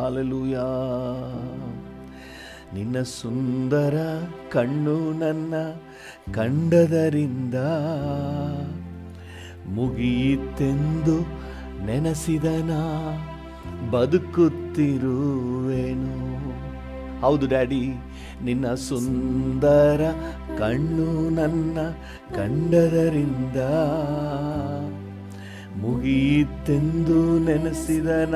Hallelujah. ನಿನ್ನ ಸುಂದರ ಕಣ್ಣು ನನ್ನ ಕಂಡದರಿಂದ ಮುಗಿಯಿತೆಂದು ನೆನೆಸಿದನ ಬದುಕುತ್ತಿರುವೆನು. ಹೌದು ಡ್ಯಾಡಿ, ನಿನ್ನ ಸುಂದರ ಕಣ್ಣು ನನ್ನ ಕಂಡದರಿಂದ ಮುಗಿಯಿತೆಂದು ನೆನೆಸಿದನ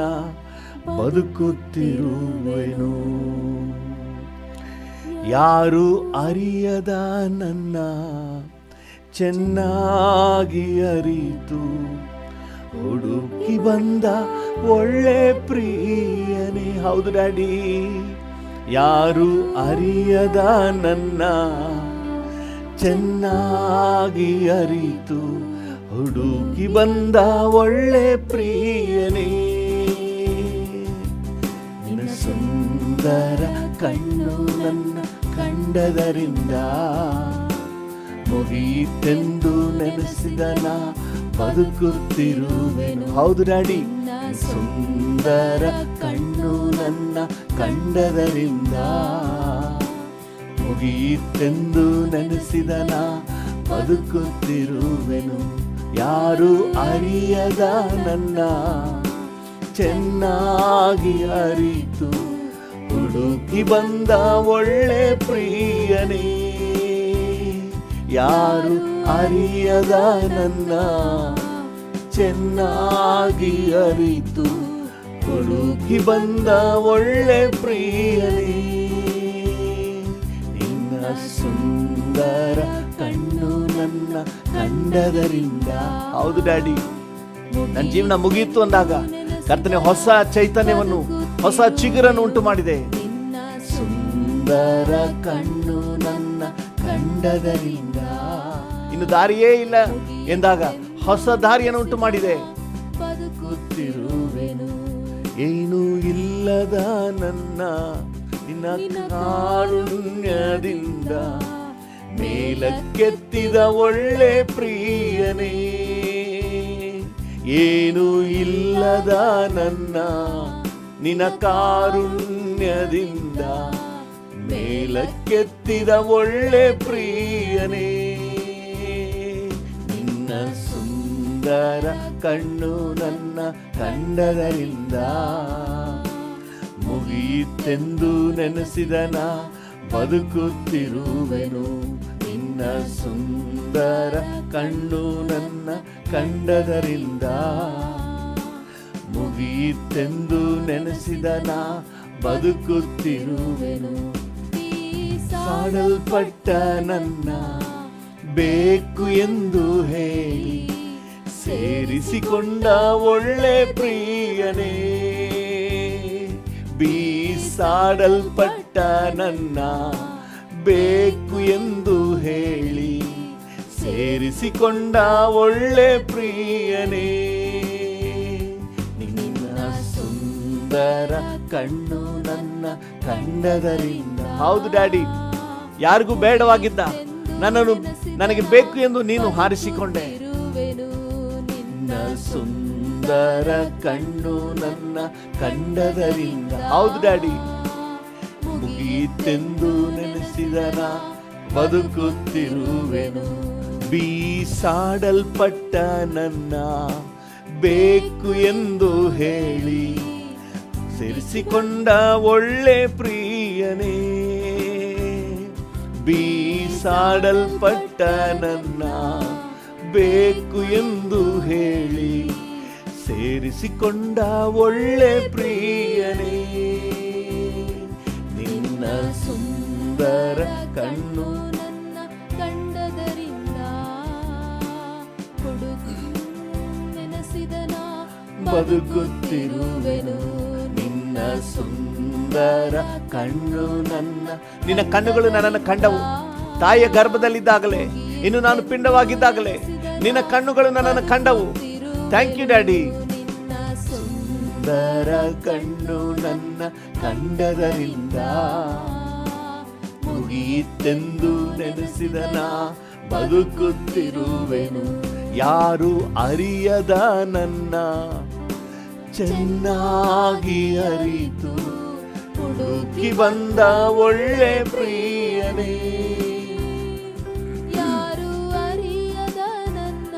ಬದುಕುತ್ತಿರುವೆನು. ಯಾರು ಅರಿಯದ ನನ್ನ ಚೆನ್ನಾಗಿ ಅರಿತು ಹುಡುಕಿ ಬಂದ ಒಳ್ಳೆ ಪ್ರಿಯನೇ. ಹೌದು ಡ್ಯಾಡಿ, ಯಾರು ಅರಿಯದ ನನ್ನ ಚೆನ್ನಾಗಿ ಅರಿತು ಹುಡುಕಿ ಬಂದ ಒಳ್ಳೆ ಪ್ರಿಯನೇ. ನಿನ್ನ ಸುಂದರ ಕಣ್ಣು ನನ್ನ ಕಂಡದರಿಂದ ಮುಗಿಯಿತೆಂದು ನೆನೆಸಿದನ ಬದುಕುತ್ತಿರುವೆನು. ಹೌದು ಡ್ಯಾಡಿ, ಸುಂದರ ಕಣ್ಣು ನನ್ನ ಕಂಡದರಿಂದ ಮುಗಿಯಿತೆಂದು ನೆನೆಸಿದನ ಬದುಕುತ್ತಿರುವೆನು. ಯಾರು ಅರಿಯದ ನನ್ನ ಚೆನ್ನಾಗಿ ಅರಿತು ಹುಡುಕಿ ಬಂದ ಒಳ್ಳೆ ಪ್ರಿಯನೇ. ಯಾರು ಅರಿಯದ ನನ್ನ ಚೆನ್ನಾಗಿ ಅರಿತು ಹುಡುಕಿ ಬಂದ ಒಳ್ಳೆ ಪ್ರಿಯನೇ. ನಿನ್ನ ಸುಂದರ ಕಣ್ಣು ನನ್ನ ಕಂಡದರಿಂದ. ಹೌದು ಡ್ಯಾಡಿ, ನನ್ನ ಜೀವನ ಮುಗಿಯಿತು ಅಂದಾಗ ಕರ್ತನೆ ಹೊಸ ಚೈತನ್ಯವನ್ನು, ಹೊಸ ಚಿಗುರನ್ನು ಉಂಟು ಮಾಡಿದೆ. ಸುಂದರ ಕಣ್ಣು ನನ್ನ ಕಂಡದರಿಂದ. ಇನ್ನು ದಾರಿಯೇ ಇಲ್ಲ ಎಂದಾಗ ಹೊಸ ದಾರಿಯನ್ನು ಉಂಟು ಮಾಡಿದೆ. ಬದುಕುತ್ತಿರುವೆನು ಏನೂ ಇಲ್ಲದ ನನ್ನ ನಿನ್ನ ಕಾರುಣ್ಯದಿಂದ ಮೇಲಕ್ಕೆತ್ತಿದ ಒಳ್ಳೆ ಪ್ರಿಯನೇ. ಏನೂ ಇಲ್ಲದ ನನ್ನ ನಿನ್ನ ಕಾರುಣ್ಯದಿಂದ ಮೇಲಕ್ಕೆತ್ತಿದ ಒಳ್ಳೆ ಪ್ರಿಯನೇ. ನಿನ್ನ ಸುಂದರ ಕಣ್ಣು ನನ್ನ ಕಂಡದರಿಂದ ಮುಗಿಯಿತೆಂದು ನೆನೆಸಿದನ ಬದುಕುತ್ತಿರುವೆನು. ನಿನ್ನ ಸುಂದರ ಕಣ್ಣು ನನ್ನ ಕಂಡದರಿಂದ ಮುಗಿಯಿತೆಂದು ನೆನೆಸಿದನ ಬದುಕುತ್ತಿರುವೆನು. ಸಾಡಲ್ಪಟ್ಟ ನನ್ನ ಬೇಕು ಎಂದು ಹೇಳಿ ಸೇರಿಸಿಕೊಂಡ ಒಳ್ಳೆ ಪ್ರಿಯನೇ. ಬೀಸಾಡಲ್ಪಟ್ಟ ನನ್ನ ಬೇಕು ಎಂದು ಹೇಳಿ ಸೇರಿಸಿಕೊಂಡ ಒಳ್ಳೆ ಪ್ರಿಯನೇ. ನಿನ್ನ ಸುಂದರ ಕಣ್ಣು ನನ್ನ ಕಂಡದರಿಂದ. ಹೌದು ಡ್ಯಾಡಿ, ಯಾರಿಗೂ ಬೇಡವಾಗಿದ್ದ ನನ್ನನ್ನು ನನಗೆ ಬೇಕು ಎಂದು ನೀನು ಹಾರಿಸಿಕೊಂಡೆ. ನಿನ್ನ ಸುಂದರ ಕಣ್ಣು ನನ್ನ ಕಂಡದರಿಂದ. ಹೌದು ಡ್ಯಾಡಿ, ಮುಗಿಯಿತೆಂದು ನೆನೆಸಿದನ ಬದುಕುತ್ತಿರುವೆನು. ಬೀಸಾಡಲ್ಪಟ್ಟ ನನ್ನ ಬೇಕು ಎಂದು ಹೇಳಿ ಸೇರಿಸಿಕೊಂಡ ಒಳ್ಳೆ ಪ್ರಿಯನೇ. ಬೀಸಾಡಲ್ಪಟ್ಟ ನನ್ನ ಬೇಕು ಎಂದು ಹೇಳಿ ಸೇರಿಸಿಕೊಂಡ ಒಳ್ಳೆ ಪ್ರಿಯನೇ. ನಿನ್ನ ಸುಂದರ ಕಣ್ಣು ನನ್ನ ಕಂಡದರಿಂದ ನೆನೆಸಿದನ ಬದುಕುತ್ತಿರುವೆನು. ನಿನ್ನ ಸುಂದರ ಕಣ್ಣು ನನ್ನ. ನಿನ್ನ ಕಣ್ಣುಗಳು ನನ್ನನ್ನು ಕಂಡವು ತಾಯಿಯ ಗರ್ಭದಲ್ಲಿದ್ದಾಗಲೇ, ಇನ್ನು ನಾನು ಪಿಂಡವಾಗಿದ್ದಾಗಲೇ ನಿನ್ನ ಕಣ್ಣುಗಳು ನನ್ನನ್ನು ಕಂಡವು. Thank you daddy. ಸುಂದರ ಕಣ್ಣು ನನ್ನ ಕಂಡದರಿಂದ ಮುಗಿಯಿತೆಂದು ನೆನೆಸಿದನ ಬದುಕುತ್ತಿರುವೆನು. ಯಾರು ಅರಿಯದ ನನ್ನ ಚೆನ್ನಾಗಿ ಅರಿತು ಹುಡುಕಿ ಬಂದ ಒಳ್ಳೆ ಪ್ರಿಯನೇ. ಯಾರು ಅರಿಯದ ನನ್ನ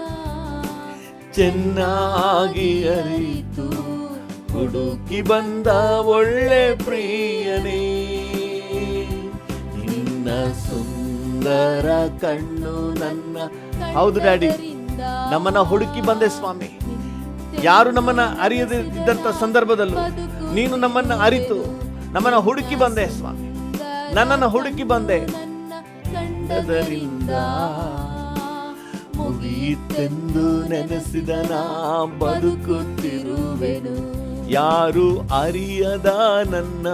ಚೆನ್ನಾಗಿ ಅರಿತು ಹುಡುಕಿ ಬಂದ ಒಳ್ಳೆ ಪ್ರಿಯನೇ. ನಿನ್ನ ಸುಂದರ ಕಣ್ಣು ನನ್ನ. ಹೌದು ಡ್ಯಾಡಿ, ನಮ್ಮನ್ನ ಹುಡುಕಿ ಬಂದೆ ಸ್ವಾಮಿ. ಯಾರು ನಮ್ಮನ್ನ ಅರಿಯದೇ ಇದ್ದಂತ ಸಂದರ್ಭದಲ್ಲೂ ನೀನು ನಮ್ಮನ್ನ ಅರಿತು ನಮ್ಮನ್ನ ಹುಡುಕಿ ಬಂದೆ ಸ್ವಾಮಿ. ನನ್ನನ್ನು ಹುಡುಕಿ ಬಂದೆ. ಕಂಡದರಿಂದ ಮುಗಿಯಿತೆಂದು ನೆನೆಸಿದ ನಾ ಬದುಕುತ್ತಿರುವೆನು. ಯಾರು ಅರಿಯದ ನನ್ನ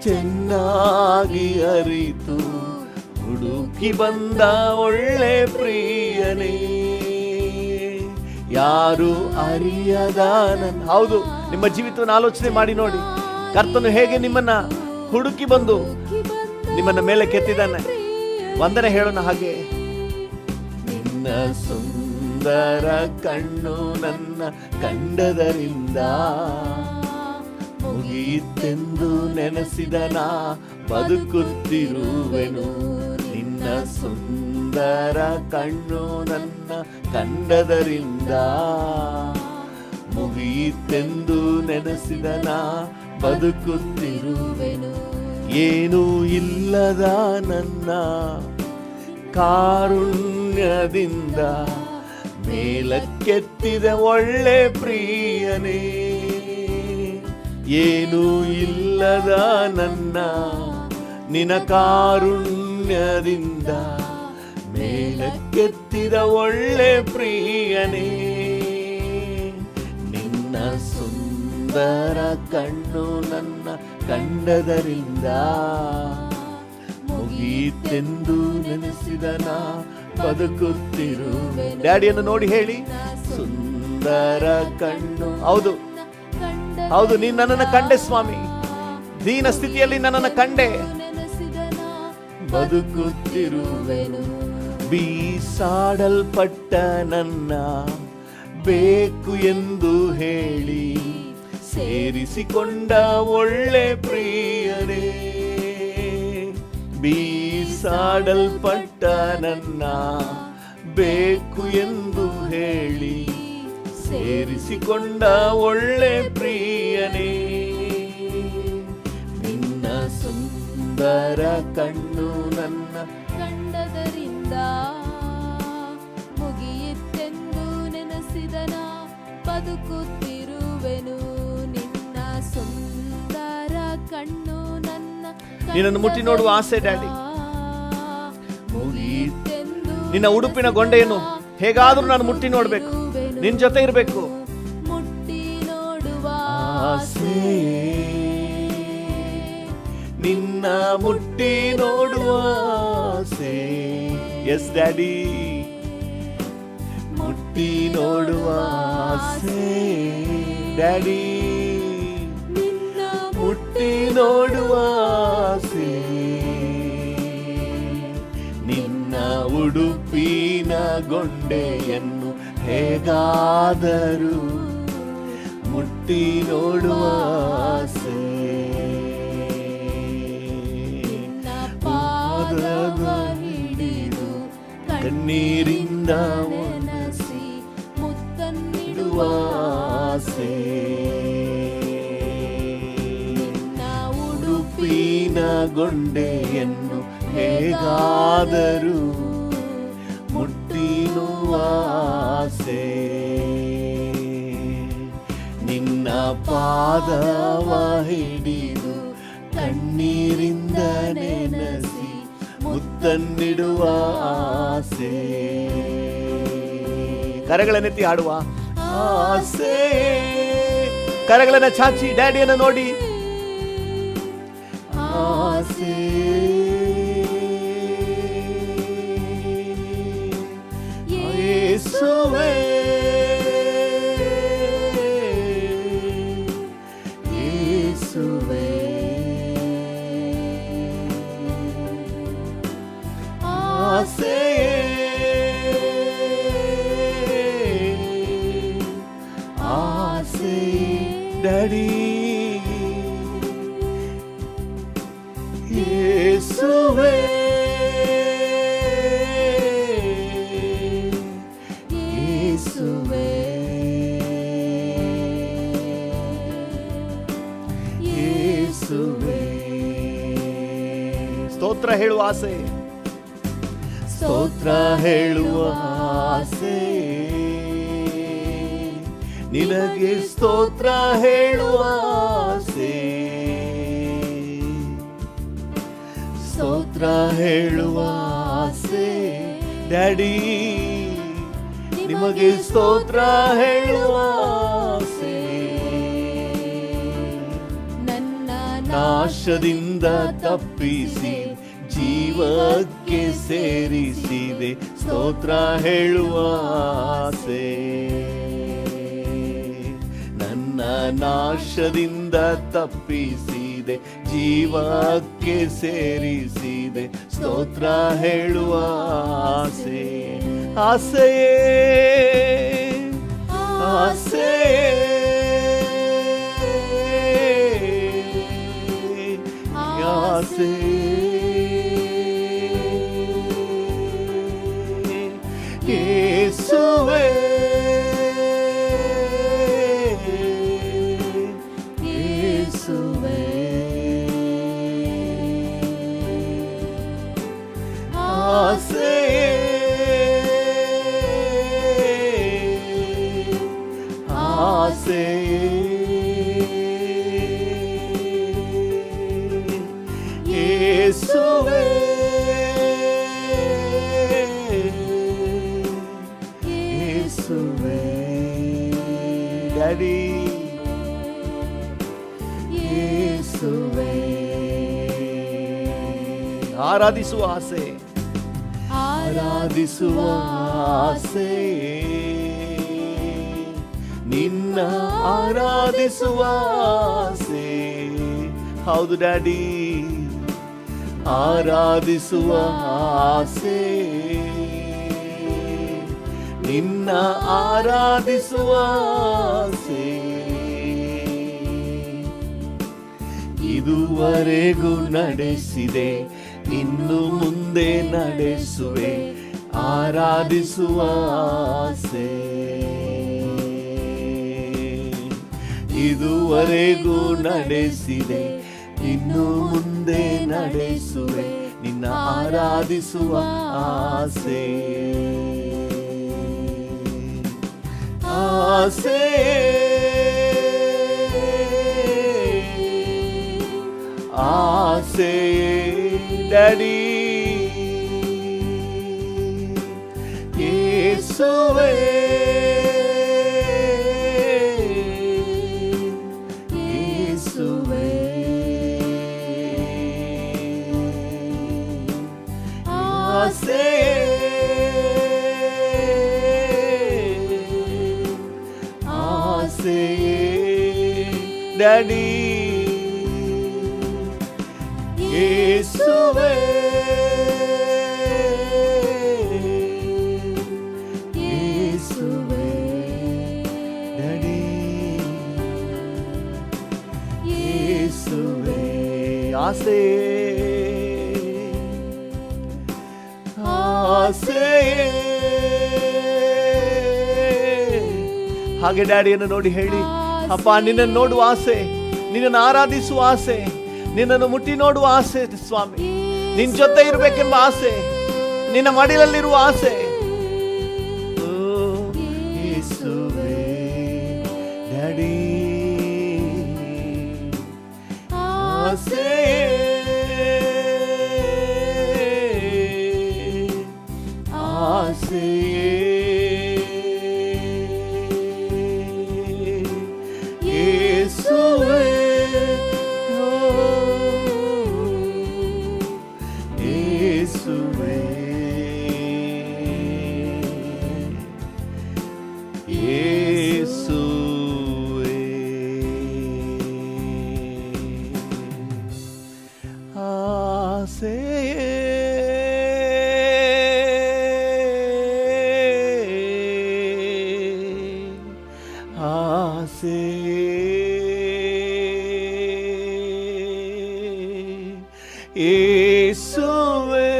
ಚೆನ್ನಾಗಿ ಅರಿತು ಹುಡುಕಿ ಬಂದ ಒಳ್ಳೆ ಪ್ರಿಯನೇ. ಯಾರು ಅರಿಯದ ನನ್ನ. ಹೌದು, ನಿಮ್ಮ ಜೀವಿತವನ್ನು ಆಲೋಚನೆ ಮಾಡಿ ನೋಡಿ. ಕರ್ತನು ಹೇಗೆ ನಿಮ್ಮನ್ನ ಹುಡುಕಿ ಬಂದು ನಿಮ್ಮನ್ನ ಮೇಲೆ ಕೆತ್ತಿದ್ದಾನೆ. ವಂದನೆ ಹೇಳೋಣ ಹಾಗೆ. ನಿನ್ನ ಸುಂದರ ಕಣ್ಣು ನನ್ನ ಕಂಡದರಿಂದ ಮುಗಿಯಿತೆಂದು ನೆನೆಸಿದ ನಾ ಬದುಕುತ್ತಿರುವೆನು. ನಿನ್ನ ಸುಂದರ ಕಣ್ಣು ನನ್ನ ಕಂಡದರಿಂದ ಮುಗಿಯಿತೆಂದು ನೆನೆಸಿದ ನಾ ಬದುಕುತ್ತಿರುವೆನು. ಏನೂ ಇಲ್ಲದ ನನ್ನ ಕಾರುಣ್ಯದಿಂದ ಮೇಲಕ್ಕೆತ್ತಿದ ಒಳ್ಳೆ ಪ್ರಿಯನೇ. ಏನೂ ಇಲ್ಲದ ನನ್ನ ನಿನ ಕಾರುಣ್ಯದಿಂದ ಮೇಲಕ್ಕೆತ್ತಿದ ಒಳ್ಳೆ ಪ್ರಿಯನೇ. ನಿನ್ನ ಸುಂದರ ಕಣ್ಣು ನನ್ನ ಕಂಡದರಿಂದ ಮುಗಿಯಿತೆಂದು ನೆನೆಸಿದ ನಾ ಬದುಕುತ್ತಿರುವೆ. ಡ್ಯಾಡಿಯನ್ನು ನೋಡಿ ಹೇಳಿ, ಸುಂದರ ಕಣ್ಣು. ಹೌದು ಹೌದು, ನೀನು ನನ್ನನ್ನು ಕಂಡೆ ಸ್ವಾಮಿ. ದೀನ ಸ್ಥಿತಿಯಲ್ಲಿ ನನ್ನನ್ನು ಕಂಡೆ. ಬದುಕುತ್ತಿರುವೆನು. ಬೀಸಾಡಲ್ಪಟ್ಟ ನನ್ನ ಬೇಕು ಎಂದು ಹೇಳಿ ಸೇರಿಸಿಕೊಂಡ ಒಳ್ಳೆ ಪ್ರಿಯರೇ. ಬೀಸಾಡಲ್ಪಟ್ಟ ನನ್ನ ಬೇಕು ಎಂದು ಹೇಳಿ ಸೇರಿಸಿಕೊಂಡ ಒಳ್ಳೆ ಪ್ರಿಯನೇ. ನಿನ್ನ ಸುಂದರ ಕಣ್ಣು ನನ್ನ ಕಂಡದರಿಂದ ಮುಗಿಯಿತೆಂದು ನೆನೆಸಿದನ ಬದುಕುತ್ತಿರುವೆನು. ನಿನ್ನ ಸುಂದರ ಕಣ್ಣು ನನ್ನ ನಿನ್ನನ್ನು ಮುಟ್ಟಿ ನೋಡುವ ಆಸೆ ಡ್ಯಾಡಿ. ನಿನ್ನ ಉಡುಪಿನ ಗೊಂಡೆಯನ್ನು ಹೇಗಾದ್ರೂ ನಾನು ಮುಟ್ಟಿ ನೋಡ್ಬೇಕು, ನಿನ್ ಜೊತೆ ಇರಬೇಕು. ಮುಟ್ಟಿ ನೋಡುವ ಆಸೆ, ನಿನ್ನ ಮುಟ್ಟಿ ನೋಡುವ ಆಸೆ. ಎಸ್ ಡ್ಯಾಡಿ, ಮುಟ್ಟಿ ನೋಡುವ ಆಸೆ ಡ್ಯಾಡಿ. ಮುಟ್ಟಿ ನೋಡುವ ಆಸೆ. ನಿನ್ನ ಉಡುಪಿನ ಗೊಂಡೆಯನ್ನು ಹೇಗಾದರೂ ಮುಟ್ಟಿ ನೋಡುವ ಆಸೆ. ಪಾದದ ಹಿಡಿದು ಕಣ್ಣೀರಿಂದ ಒಣಸಿ ಮುತ್ತನ್ನಿಡುವ ಆಸೆ. ಉಡುಪಿನ ಗೊಂಡೆಯನ್ನು ಹೇಗಾದರೂ ಮುಟ್ಟಿನುವ ಆಸೆ. ನಿನ್ನ ಪಾದವ ಹಿಡಿದು ಕಣ್ಣೀರಿಂದ ನೆನೆಸಿ ಮುತ್ತನ್ನಿಡುವ ಆಸೆ. ಕರಗಳನ್ನೆತ್ತಿ ಹಾಡುವ ಆಸೆ. ಕರಗಳನ್ನ ಚಾಚಿ ಡ್ಯಾಡಿಯನ್ನು ನೋಡಿ ಆಸೆ. ಯೇಸುವೇ ಯೇಸುವೇ ಆಸೆ. ಆಸೆ ಡ್ಯಾಡಿ ಯೇಸುವೇ ಯೇಸುವೇ ಯೇಸುವೇ. ಸ್ತೋತ್ರ ಹೇಳುವ ಆಸೆ, ಸ್ತೋತ್ರ ಹೇಳುವ ಆಸೆ, ನಿನಗೆ ಸ್ತೋತ್ರ ಹೇಳುವ ಆಸೆ, ಸ್ತೋತ್ರ ಹೇಳುವ ಆಸೆ ಡ್ಯಾಡಿ, ನಿಮಗೆ ಸ್ತೋತ್ರ ಹೇಳುವ ಆಸೆ. ನನ್ನ ನಾಶದಿಂದ ತಪ್ಪಿಸಿ ಜೀವಕ್ಕೆ ಸೇರಿಸಿದೆ, ಸ್ತೋತ್ರ ಹೇಳುವ ಆಸೆ. ನನ್ನ ನಾಶದಿಂದ ತಪ್ಪಿಸಿದೆ ಜೀವಕ್ಕೆ ಸೇರಿಸಿದೆ, ಸ್ತೋತ್ರ ಹೇಳುವ ಆಸೆ. ಆಸೆಯೇ ಆಸೆಯೇ ಆಸೆ, ಯೇಸುವೇ ಯೇಸುವೇ. ಆಸೆಯೇ ಆಸೆಯೇ ಯೇಸುವೇ ಯೇಸುವೇ ಡ್ಯಾಡಿ ಯೇಸುವೇ. ಆರಾಧಿಸುವ ಆಸೆ, ಆರಾಧಿಸುವ ಆಸೆ, ನಿನ್ನ ಆರಾಧಿಸುವ ಆಸೆ. ಹೌದು ಡ್ಯಾಡಿ, ಆರಾಧಿಸುವ ಆಸೆ, ನಿನ್ನ ಆರಾಧಿಸುವ ಆಸೆ. ಇದುವರೆಗೂ ನಡೆಸಿದೆ, ಇನ್ನು ಮುಂದೆ ನಡೆಸುವೆ, ಆರಾಧಿಸುವ ಆಸೆ. ಇದುವರೆಗೂ ನಡೆಸಿದೆ, ಇನ್ನು ಮುಂದೆ ನಡೆಸುವೆ, ನಿನ್ನ ಆರಾಧಿಸುವ ಆಸೆ. ಆಸೆ ಆಸೆ ಡ್ಯಾಡಿ ಯೇಸುವೇ ಯೇಸುವೇ. ಆಸೆ ಆಸೆ ಡ್ಯಾಡಿ ಯೇಸುವೇ ಯೇಸುವೇ ಡ್ಯಾಡಿ ಯೇಸುವೇ. ಆಸೆ ಆಸೆ. ಹಾಗೆ ಡ್ಯಾಡಿಯನ್ನು ನೋಡಿ ಹೇಳಿ, ಅಪ್ಪ ನಿನ್ನನ್ನು ನೋಡುವ ಆಸೆ, ನಿನ್ನನ್ನು ಆರಾಧಿಸುವ ಆಸೆ, ನಿನ್ನನ್ನು ಮುಟ್ಟಿ ನೋಡುವ ಆಸೆ ಸ್ವಾಮಿ, ನಿನ್ನ ಜೊತೆ ಇರಬೇಕೆಂಬ ಆಸೆ, ನಿನ್ನ ಮಡಿಲಲ್ಲಿರುವ ಆಸೆ. ಓ ಯೇಸುವೇ ಡ್ಯಾಡಿ ಆಸೆ ಆಸೆ ಯೇಸುವೇ ಯೇಸುವೇ ಯೇಸುವೇ. ಆಸೆ ಯೇಸುವೇ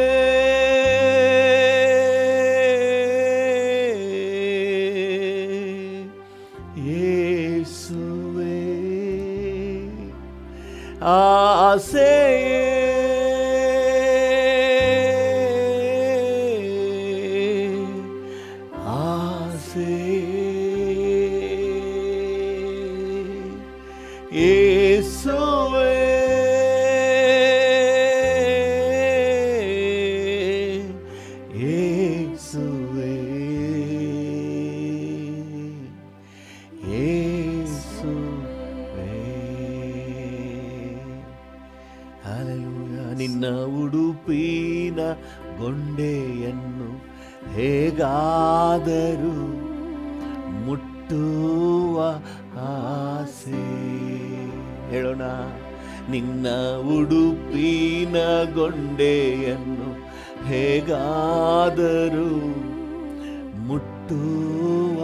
ಯೇಸುವೇ ಆಸೆಯೇ ಯೇಸುವೇ ಯೇಸುವೇ ಯೇಸುವೇ ಹಲ್ಲೆಲೂಯಾ. ನಿನ್ನ ಉಡುಪಿನ ಗೊಂಡೆಯನ್ನು ಹೇಗಾದರೂ ಮುಟ್ಟುವ ಆಸೆ. ಹೇಳೋಣ, ನಿನ್ನ ಉಡುಪಿನ ಗೊಂಡೆಯನ್ನು ಹೇಗಾದರೂ ಮುಟ್ಟುವ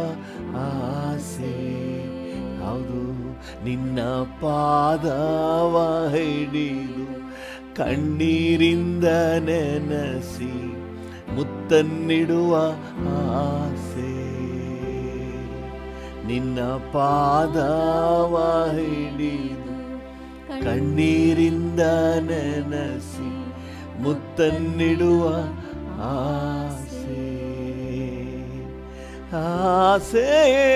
ಆಸೆ. ಹೌದು, ನಿನ್ನ ಪಾದವ ಹಿಡಿದು ಕಣ್ಣೀರಿಂದ ನೆನೆಸಿ ಮುತ್ತನ್ನಿಡುವ ಆಸೆ. ನಿನ್ನ ಪಾದವ ಹಿಡಿದು ಕಣ್ಣೀರಿಂದ ನೆನೆಸಿ ಮುತ್ತನ್ನಿಡುವ ಆಸೆ. ಆಸೆಯೇ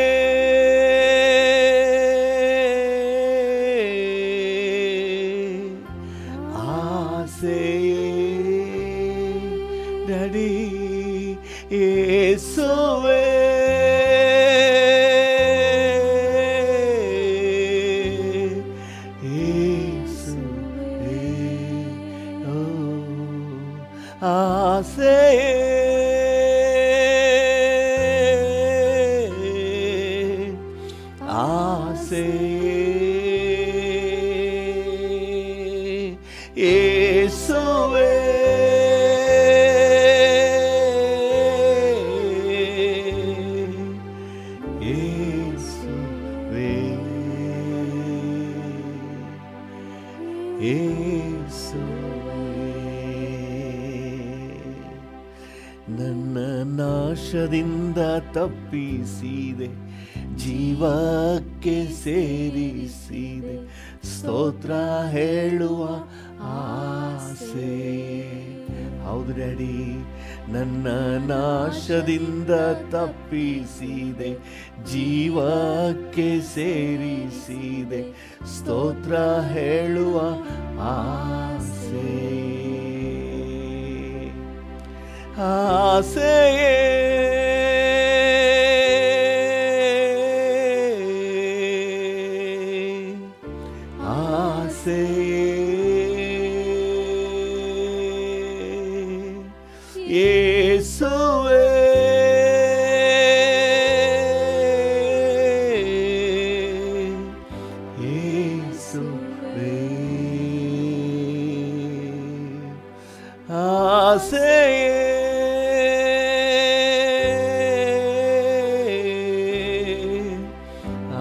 ಆಸೆಯೇ ಡಡಿ ಯೇಸುವೇ ಆಸೆಯೇ ಆಸೆಯೇ ಯೇಸುವೇ ಯೇಸುವೇ ನನ್ನ ನಾಶದಿಂದ ತಪ್ಪಿಸಿದೆ, ಜೀವಕ್ಕೆ ಸೇರಿಸಿದೆ, ಸ್ತೋತ್ರ ಹೇಳುವ ಆಸೆ. ಹೌದು ಡ್ಯಾಡಿ, ನನ್ನ ನಾಶದಿಂದ ತಪ್ಪಿಸಿದೆ, ಜೀವಕ್ಕೆ ಸೇರಿಸಿದೆ, ಸ್ತೋತ್ರ ಹೇಳುವ ಆಸೆ. ಆಸೆಯೇ ಆಸೆಯೇ ಯೇಸುವೇ ಯೇಸುವೇ ಆಸೆಯೇ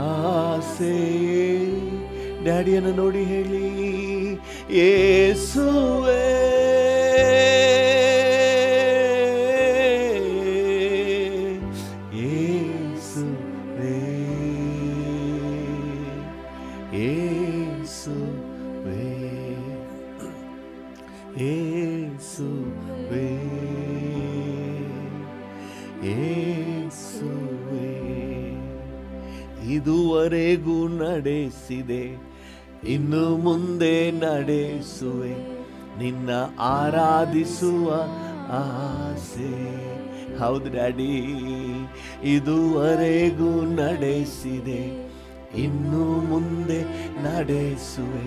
ಆಸೆಯೇ. ಡ್ಯಾಡಿಯನ್ನು ನೋಡಿ ಹೇಳಿ, ಯೇಸುವೇ ಯೇಸುವೇ ಯೇಸುವೇ ಯೇಸುವೇ ಯೇಸುವೇ. ಇದುವರೆಗೂ ನಡೆಸಿದೆ, ಇನ್ನು ಮುಂದೆ ನಡೆಸುವೆ, ನಿನ್ನ ಆರಾಧಿಸುವ ಆಸೆ. ಹೌದು ಡ್ಯಾಡಿ, ಇದುವರೆಗೂ ನಡೆಸಿದೆ, ಇನ್ನು ಮುಂದೆ ನಡೆಸುವೆ,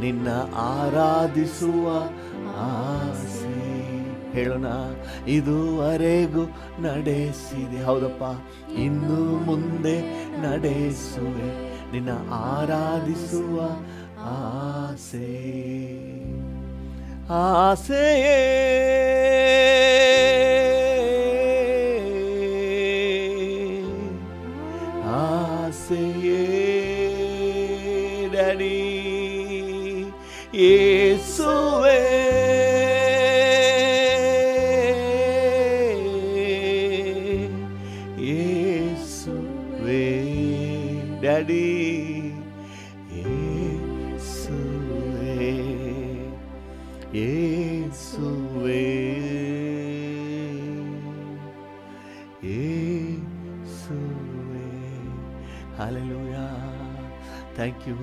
ನಿನ್ನ ಆರಾಧಿಸುವ ಆಸೆ. ಹೇಳೋಣ, ಇದುವರೆಗೂ ನಡೆಸಿದೆ, ಹೌದಪ್ಪ, ಇನ್ನು ಮುಂದೆ ನಡೆಸುವೆ, ನಿನ್ನ ಆರಾಧಿಸುವ ಆಸೆ. ಆಸೆಯೇ ಆಸೆಯೇ ಡ್ಯಾಡಿ ಯೇಸುವೇ ಡ್ಯಾಡಿ ಯೇಸುವೇ ಯೇಸುವೇ ಯೇಸುವೇ. ಹಲ್ಲೆಲೂಯಾ, ಥ್ಯಾಂಕ್ ಯು.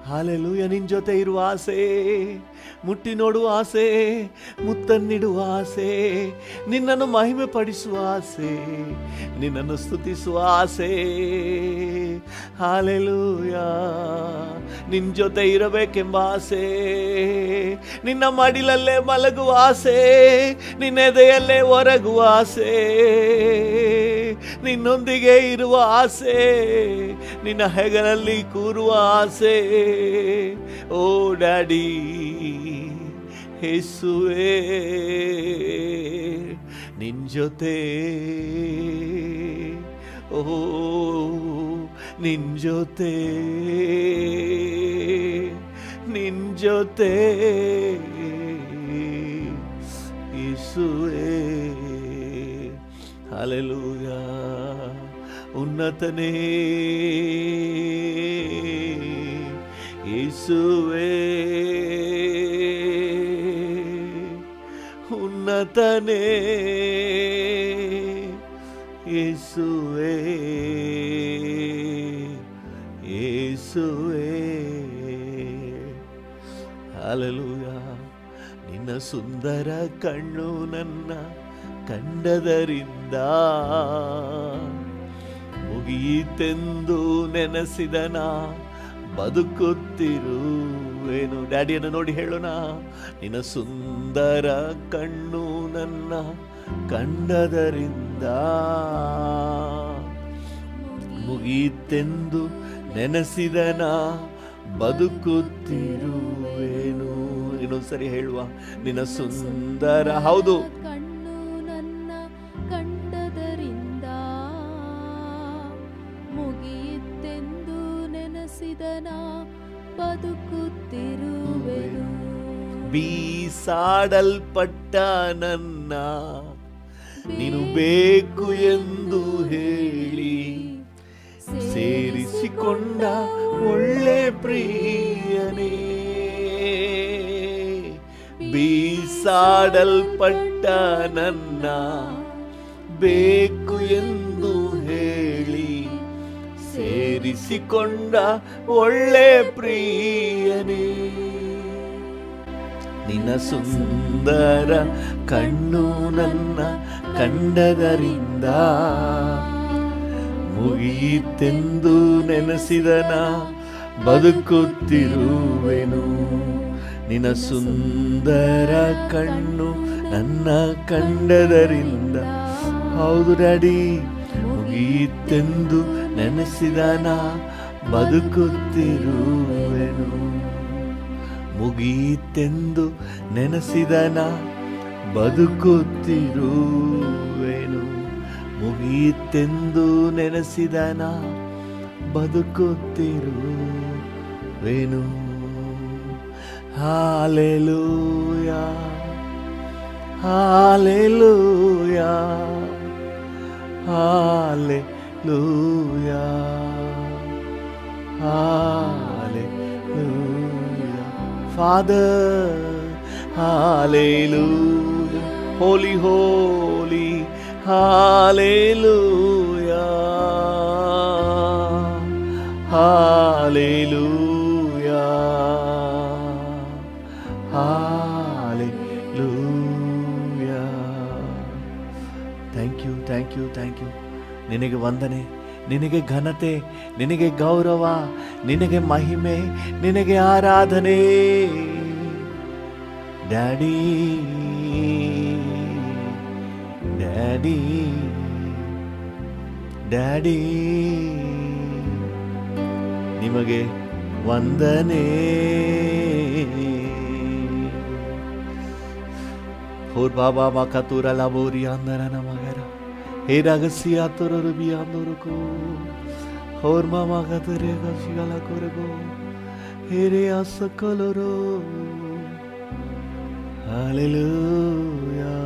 ಹಲ್ಲೆಲೂಯಾ. ನಿನ್ನ ಜೊತೆ ಇರುವ ಆಸೆ, ಮುಟ್ಟಿ ನೋಡುವ ಆಸೆ, ಮುತ್ತನ್ನಿಡುವ ಆಸೆ, ನಿನ್ನನ್ನು ಮಹಿಮೆ ಪಡಿಸುವ ಆಸೆ, ನಿನ್ನನ್ನು ಸ್ತುತಿಸುವ ಆಸೆ. ಹಲ್ಲೆಲೂಯಾ. ನಿನ್ನ ಜೊತೆ ಇರಬೇಕೆಂಬ ಆಸೆ, ನಿನ್ನ ಮಡಿಲಲ್ಲೇ ಮಲಗುವ ಆಸೆ, ನಿನ್ನ ಎದೆಯಲ್ಲೇ ಹೊರಗುವ ಆಸೆ, ನಿನ್ನೊಂದಿಗೆ ಇರುವ ಆಸೆ, ನಿನ್ನ ಹೆಗಲಲ್ಲಿ ಕೂರುವ ಆಸೆ. ಓ ಡ್ಯಾಡಿ ಯೇಸುವೇ, ನಿನ್ ಜೊತೆ, ಓ ನಿನ್ ಜೊತೆ, ನಿನ್ ಜೊತೆ ಯೇಸುವೇ. ಹಲ್ಲೆಲೂಯಾ. ಉನ್ನತನೇ ಯೇಸುವೇ, ಉನ್ನತನೇ ಯೇಸುವೇ, ಯೇಸುವೇ. ಹಲ್ಲೆಲೂಯಾ. ನಿನ್ನ ಸುಂದರ ಕಣ್ಣು ನನ್ನ ಕಂಡದರಿಂದ ಮುಗಿಯಿತೆಂದು ನೆನೆಸಿದನ ಬದುಕುತ್ತಿರುವೆನು. ಡ್ಯಾಡಿಯನ್ನು ನೋಡಿ ಹೇಳೋಣ. ನಿನ್ನ ಸುಂದರ ಕಣ್ಣು ನನ್ನ ಕಂಡದರಿಂದ ಮುಗಿಯಿತೆಂದು ನೆನೆಸಿದನ ಬದುಕುತ್ತಿರುವೆನು. ಇನ್ನೊಂದ್ಸರಿ ಹೇಳುವ. ನಿನ್ನ ಸುಂದರ, ಹೌದು, ಕಣ್ಣು ನನ್ನ ಕಂಡದರಿಂದ ಮುಗಿಯಿತೆಂದು ನೆನೆಸಿದನ ಬದುಕುತ್ತಿರುವೆನು. ಬೀಸಾಡಲ್ಪಟ್ಟ ನನ್ನ ನೀನು ಬೇಕು ಎಂದು ಹೇಳಿ ಸೇರಿಸಿಕೊಂಡ ಒಳ್ಳೆ ಪ್ರಿಯನೇ. ಬೀಸಾಡಲ್ಪಟ್ಟ ನನ್ನ ಬೇಕು ಎಂದು ಹೇಳಿ ಸೇರಿಸಿಕೊಂಡ ಒಳ್ಳೆ ಪ್ರಿಯನೇ. ನಿನ್ನ ಸುಂದರ ಕಣ್ಣು ನನ್ನ ಕಂಡದರಿಂದ ಮುಗಿಯಿತೆಂದು ನೆನೆಸಿದನ ಬದುಕುತ್ತಿರುವೆನು. ನಿನ್ನ ಸುಂದರ ಕಣ್ಣು ನನ್ನ ಕಂಡದರಿಂದ, ಹೌದು ಡ್ಯಾಡಿ, ಮುಗಿಯಿತೆಂದು ನೆನೆಸಿದನ ಬದುಕುತ್ತಿರುವೆನು. ಮುಗಿಯಿತೆಂದು ನೆನೆಸಿದನ ಬದುಕುತ್ತಿರುವೆನು. ಮುಗಿಯಿತೆಂದು ನೆನೆಸಿದನ ಬದುಕುತ್ತಿರುವೆನು. Hallelujah, hallelujah, hallelujah, hallelujah. Father, hallelujah, holy, holy, hallelujah, hallelujah, hallelujah. Thank you, thank you, thank you. ನಿನಗೆ ವಂದನೆ, ನಿನಗೆ ಘನತೆ, ನಿನಗೆ ಗೌರವ, ನಿನಗೆ ಮಹಿಮೆ, ನಿನಗೆ ಆರಾಧನೆ. ಡ್ಯಾಡಿ, ಡ್ಯಾಡಿ, ಡ್ಯಾಡಿ, ನಿಮಗೆ ವಂದನೆ. ಹೋರ್ ಬಾಬಾ ಮಕತೂರ ಲಬೋರಿ ಅಂದರ ನಮಗರ ಹೇ ರಗಸಿಯ ತೊರರು ಬಿಯಾಂದೋರುಕೋ ಹೋರ್ ಮಾಮಾ ಕತರೆ ಗಸಿಗಳ ಕೊರಗೋ ಹೇರೆ ಆಸಕಲರೋ. Hallelujah,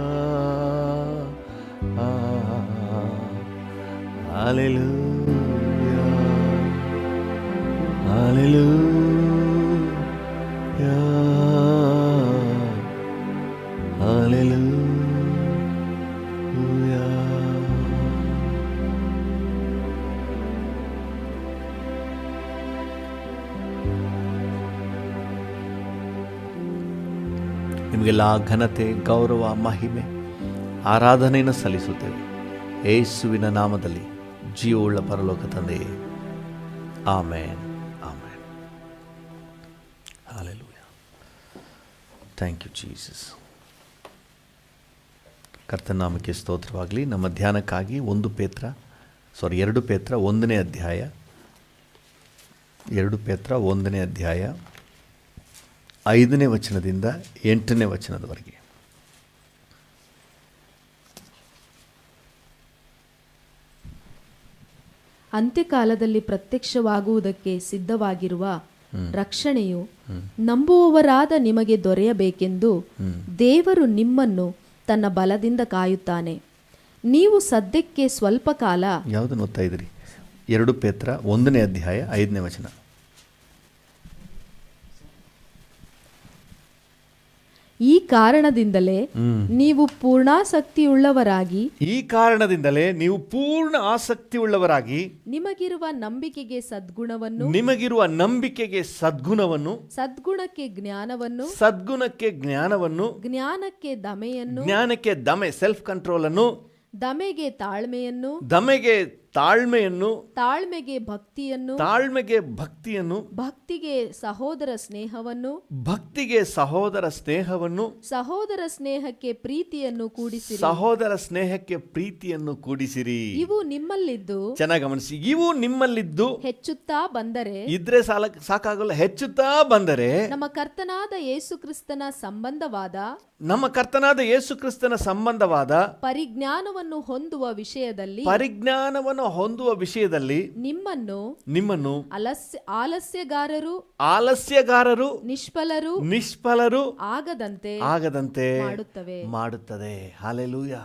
hallelujah. ನಿಮಗೆಲ್ಲ ಘನತೆ, ಗೌರವ, ಮಹಿಮೆ, ಆರಾಧನೆಯನ್ನು ಸಲ್ಲಿಸುತ್ತೇವೆ ಯೇಸುವಿನ ನಾಮದಲ್ಲಿ, ಜೀವವುಳ್ಳ ಪರಲೋಕ ತಂದೆಯೇ. ಆಮೇನ್, ಆಮೇನ್. ಹಲ್ಲೆಲೂಯಾ. Thank you Jesus. ಕರ್ತನ ನಾಮಕ್ಕೆ ಸ್ತೋತ್ರವಾಗಲಿ. ನಮ್ಮ ಧ್ಯಾನಕ್ಕಾಗಿ 2 ಪೇತ್ರ 1ನೇ ಅಧ್ಯಾಯ, 2 ಪೇತ್ರ 1ನೇ ಅಧ್ಯಾಯ 5ನೇ ವಚನದಿಂದ 8ನೇ ವಚನದವರೆಗೆ. ಅಂತ್ಯಕಾಲದಲ್ಲಿ ಪ್ರತ್ಯಕ್ಷವಾಗುವುದಕ್ಕೆ ಸಿದ್ಧವಾಗಿರುವ ರಕ್ಷಣೆಯು ನಂಬುವವರಾದ ನಿಮಗೆ ದೊರೆಯಬೇಕೆಂದು ದೇವರು ನಿಮ್ಮನ್ನು ತನ್ನ ಬಲದಿಂದ ಕಾಯುತ್ತಾನೆ. ನೀವು ಸದ್ಯಕ್ಕೆ ಸ್ವಲ್ಪ ಕಾಲ. ಯಾವುದನ್ನು ಓದ್ತಾ ಇದ್ರಿ? 2 ಪೇತ್ರ 1ನೇ ಅಧ್ಯಾಯ 5ನೇ ವಚನ. ಈ ಕಾರಣದಿಂದಲೇ ನೀವು ಪೂರ್ಣ ಆಸಕ್ತಿಯುಳ್ಳವರಾಗಿ ನಿಮಗಿರುವ ನಂಬಿಕೆಗೆ ಸದ್ಗುಣವನ್ನು, ಸದ್ಗುಣಕ್ಕೆ ಜ್ಞಾನವನ್ನು, ಜ್ಞಾನಕ್ಕೆ ದಮೆ ಸೆಲ್ಫ್ ಕಂಟ್ರೋಲ್ ಅನ್ನು, ದಮೆಗೆ ತಾಳ್ಮೆಯನ್ನು, ತಾಳ್ಮೆಗೆ ಭಕ್ತಿಯನ್ನು, ಭಕ್ತಿಗೆ ಸಹೋದರ ಸ್ನೇಹವನ್ನು, ಸಹೋದರ ಸ್ನೇಹಕ್ಕೆ ಪ್ರೀತಿಯನ್ನು ಕೂಡಿಸಿರಿ. ಇವು ನಿಮ್ಮಲ್ಲಿದ್ದು, ಚೆನ್ನಾಗಿ ಗಮನಿಸಿ, ಇವು ನಿಮ್ಮಲ್ಲಿದ್ದು ಹೆಚ್ಚುತ್ತಾ ಬಂದರೆ, ಇದ್ರೆ ಸಾಕಾಗಲ್ಲ, ಹೆಚ್ಚುತ್ತಾ ಬಂದರೆ ನಮ್ಮ ಕರ್ತನಾದ ಯೇಸು ಕ್ರಿಸ್ತನ ಸಂಬಂಧವಾದ ಪರಿಜ್ಞಾನವನ್ನು ಹೊಂದುವ ವಿಷಯದಲ್ಲಿ ನಿಮ್ಮನ್ನು ಆಲಸ್ಯಗಾರರು ನಿಷ್ಫಲರು ಆಗದಂತೆ ಮಾಡುತ್ತದೆ. ಹಲ್ಲೆಲೂಯಾ.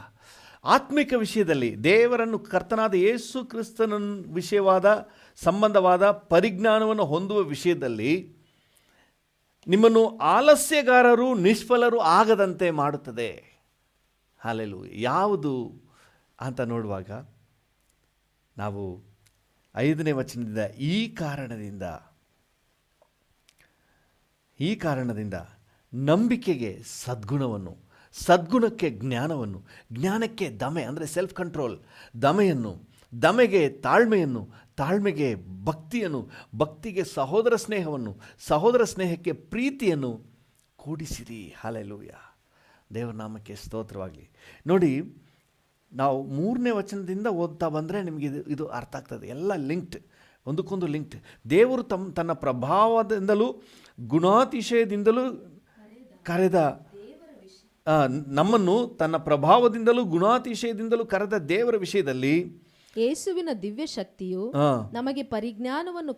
ಆತ್ಮಿಕ ವಿಷಯದಲ್ಲಿ ದೇವರನ್ನು, ಕರ್ತನಾದ ಯೇಸು ಕ್ರಿಸ್ತನ ಸಂಬಂಧವಾದ ಪರಿಜ್ಞಾನವನ್ನು ಹೊಂದುವ ವಿಷಯದಲ್ಲಿ ನಿಮ್ಮನ್ನು ಆಲಸ್ಯಗಾರರು, ನಿಷ್ಫಲರು ಆಗದಂತೆ ಮಾಡುತ್ತದೆ. ಹಲ್ಲೆಲೂಯಾ. ಯಾವುದು ಅಂತ ನೋಡುವಾಗ ನಾವು 5ನೇ ವಚನದಿಂದ ಈ ಕಾರಣದಿಂದ ನಂಬಿಕೆಗೆ ಸದ್ಗುಣವನ್ನು, ಸದ್ಗುಣಕ್ಕೆ ಜ್ಞಾನವನ್ನು, ಜ್ಞಾನಕ್ಕೆ ದಮೆ ಅಂದರೆ ಸೆಲ್ಫ್ ಕಂಟ್ರೋಲ್, ದಮೆಗೆ ತಾಳ್ಮೆಯನ್ನು, ತಾಳ್ಮೆಗೆ ಭಕ್ತಿಯನ್ನು, ಭಕ್ತಿಗೆ ಸಹೋದರ ಸ್ನೇಹವನ್ನು, ಸಹೋದರ ಸ್ನೇಹಕ್ಕೆ ಪ್ರೀತಿಯನ್ನು ಕೂಡಿಸಿರಿ. ಹಲ್ಲೆಲೂಯಾ. ದೇವರ ನಾಮಕ್ಕೆ ಸ್ತೋತ್ರವಾಗಲಿ. ನೋಡಿ, ನಾವು 3ನೇ ವಚನದಿಂದ ಓದ್ತಾ ಬಂದರೆ ನಿಮಗೆ ಇದು ಅರ್ಥ ಆಗ್ತದೆ. ಎಲ್ಲ ಲಿಂಕ್ಡ್, ಒಂದಕ್ಕೊಂದು ಲಿಂಕ್ಡ್. ದೇವರು ತನ್ನ ಪ್ರಭಾವದಿಂದಲೂ ಗುಣಾತಿಶಯದಿಂದಲೂ ಕರೆದ ನಮ್ಮನ್ನು, ತನ್ನ ಪ್ರಭಾವದಿಂದಲೂ ಗುಣಾತಿಶಯದಿಂದಲೂ ಕರೆದ ದೇವರ ವಿಷಯದಲ್ಲಿ ಯೇಸುವಿನ ದಿವ್ಯ ಶಕ್ತಿಯು ನಮಗೆ ಪರಿಜ್ಞಾನವನ್ನು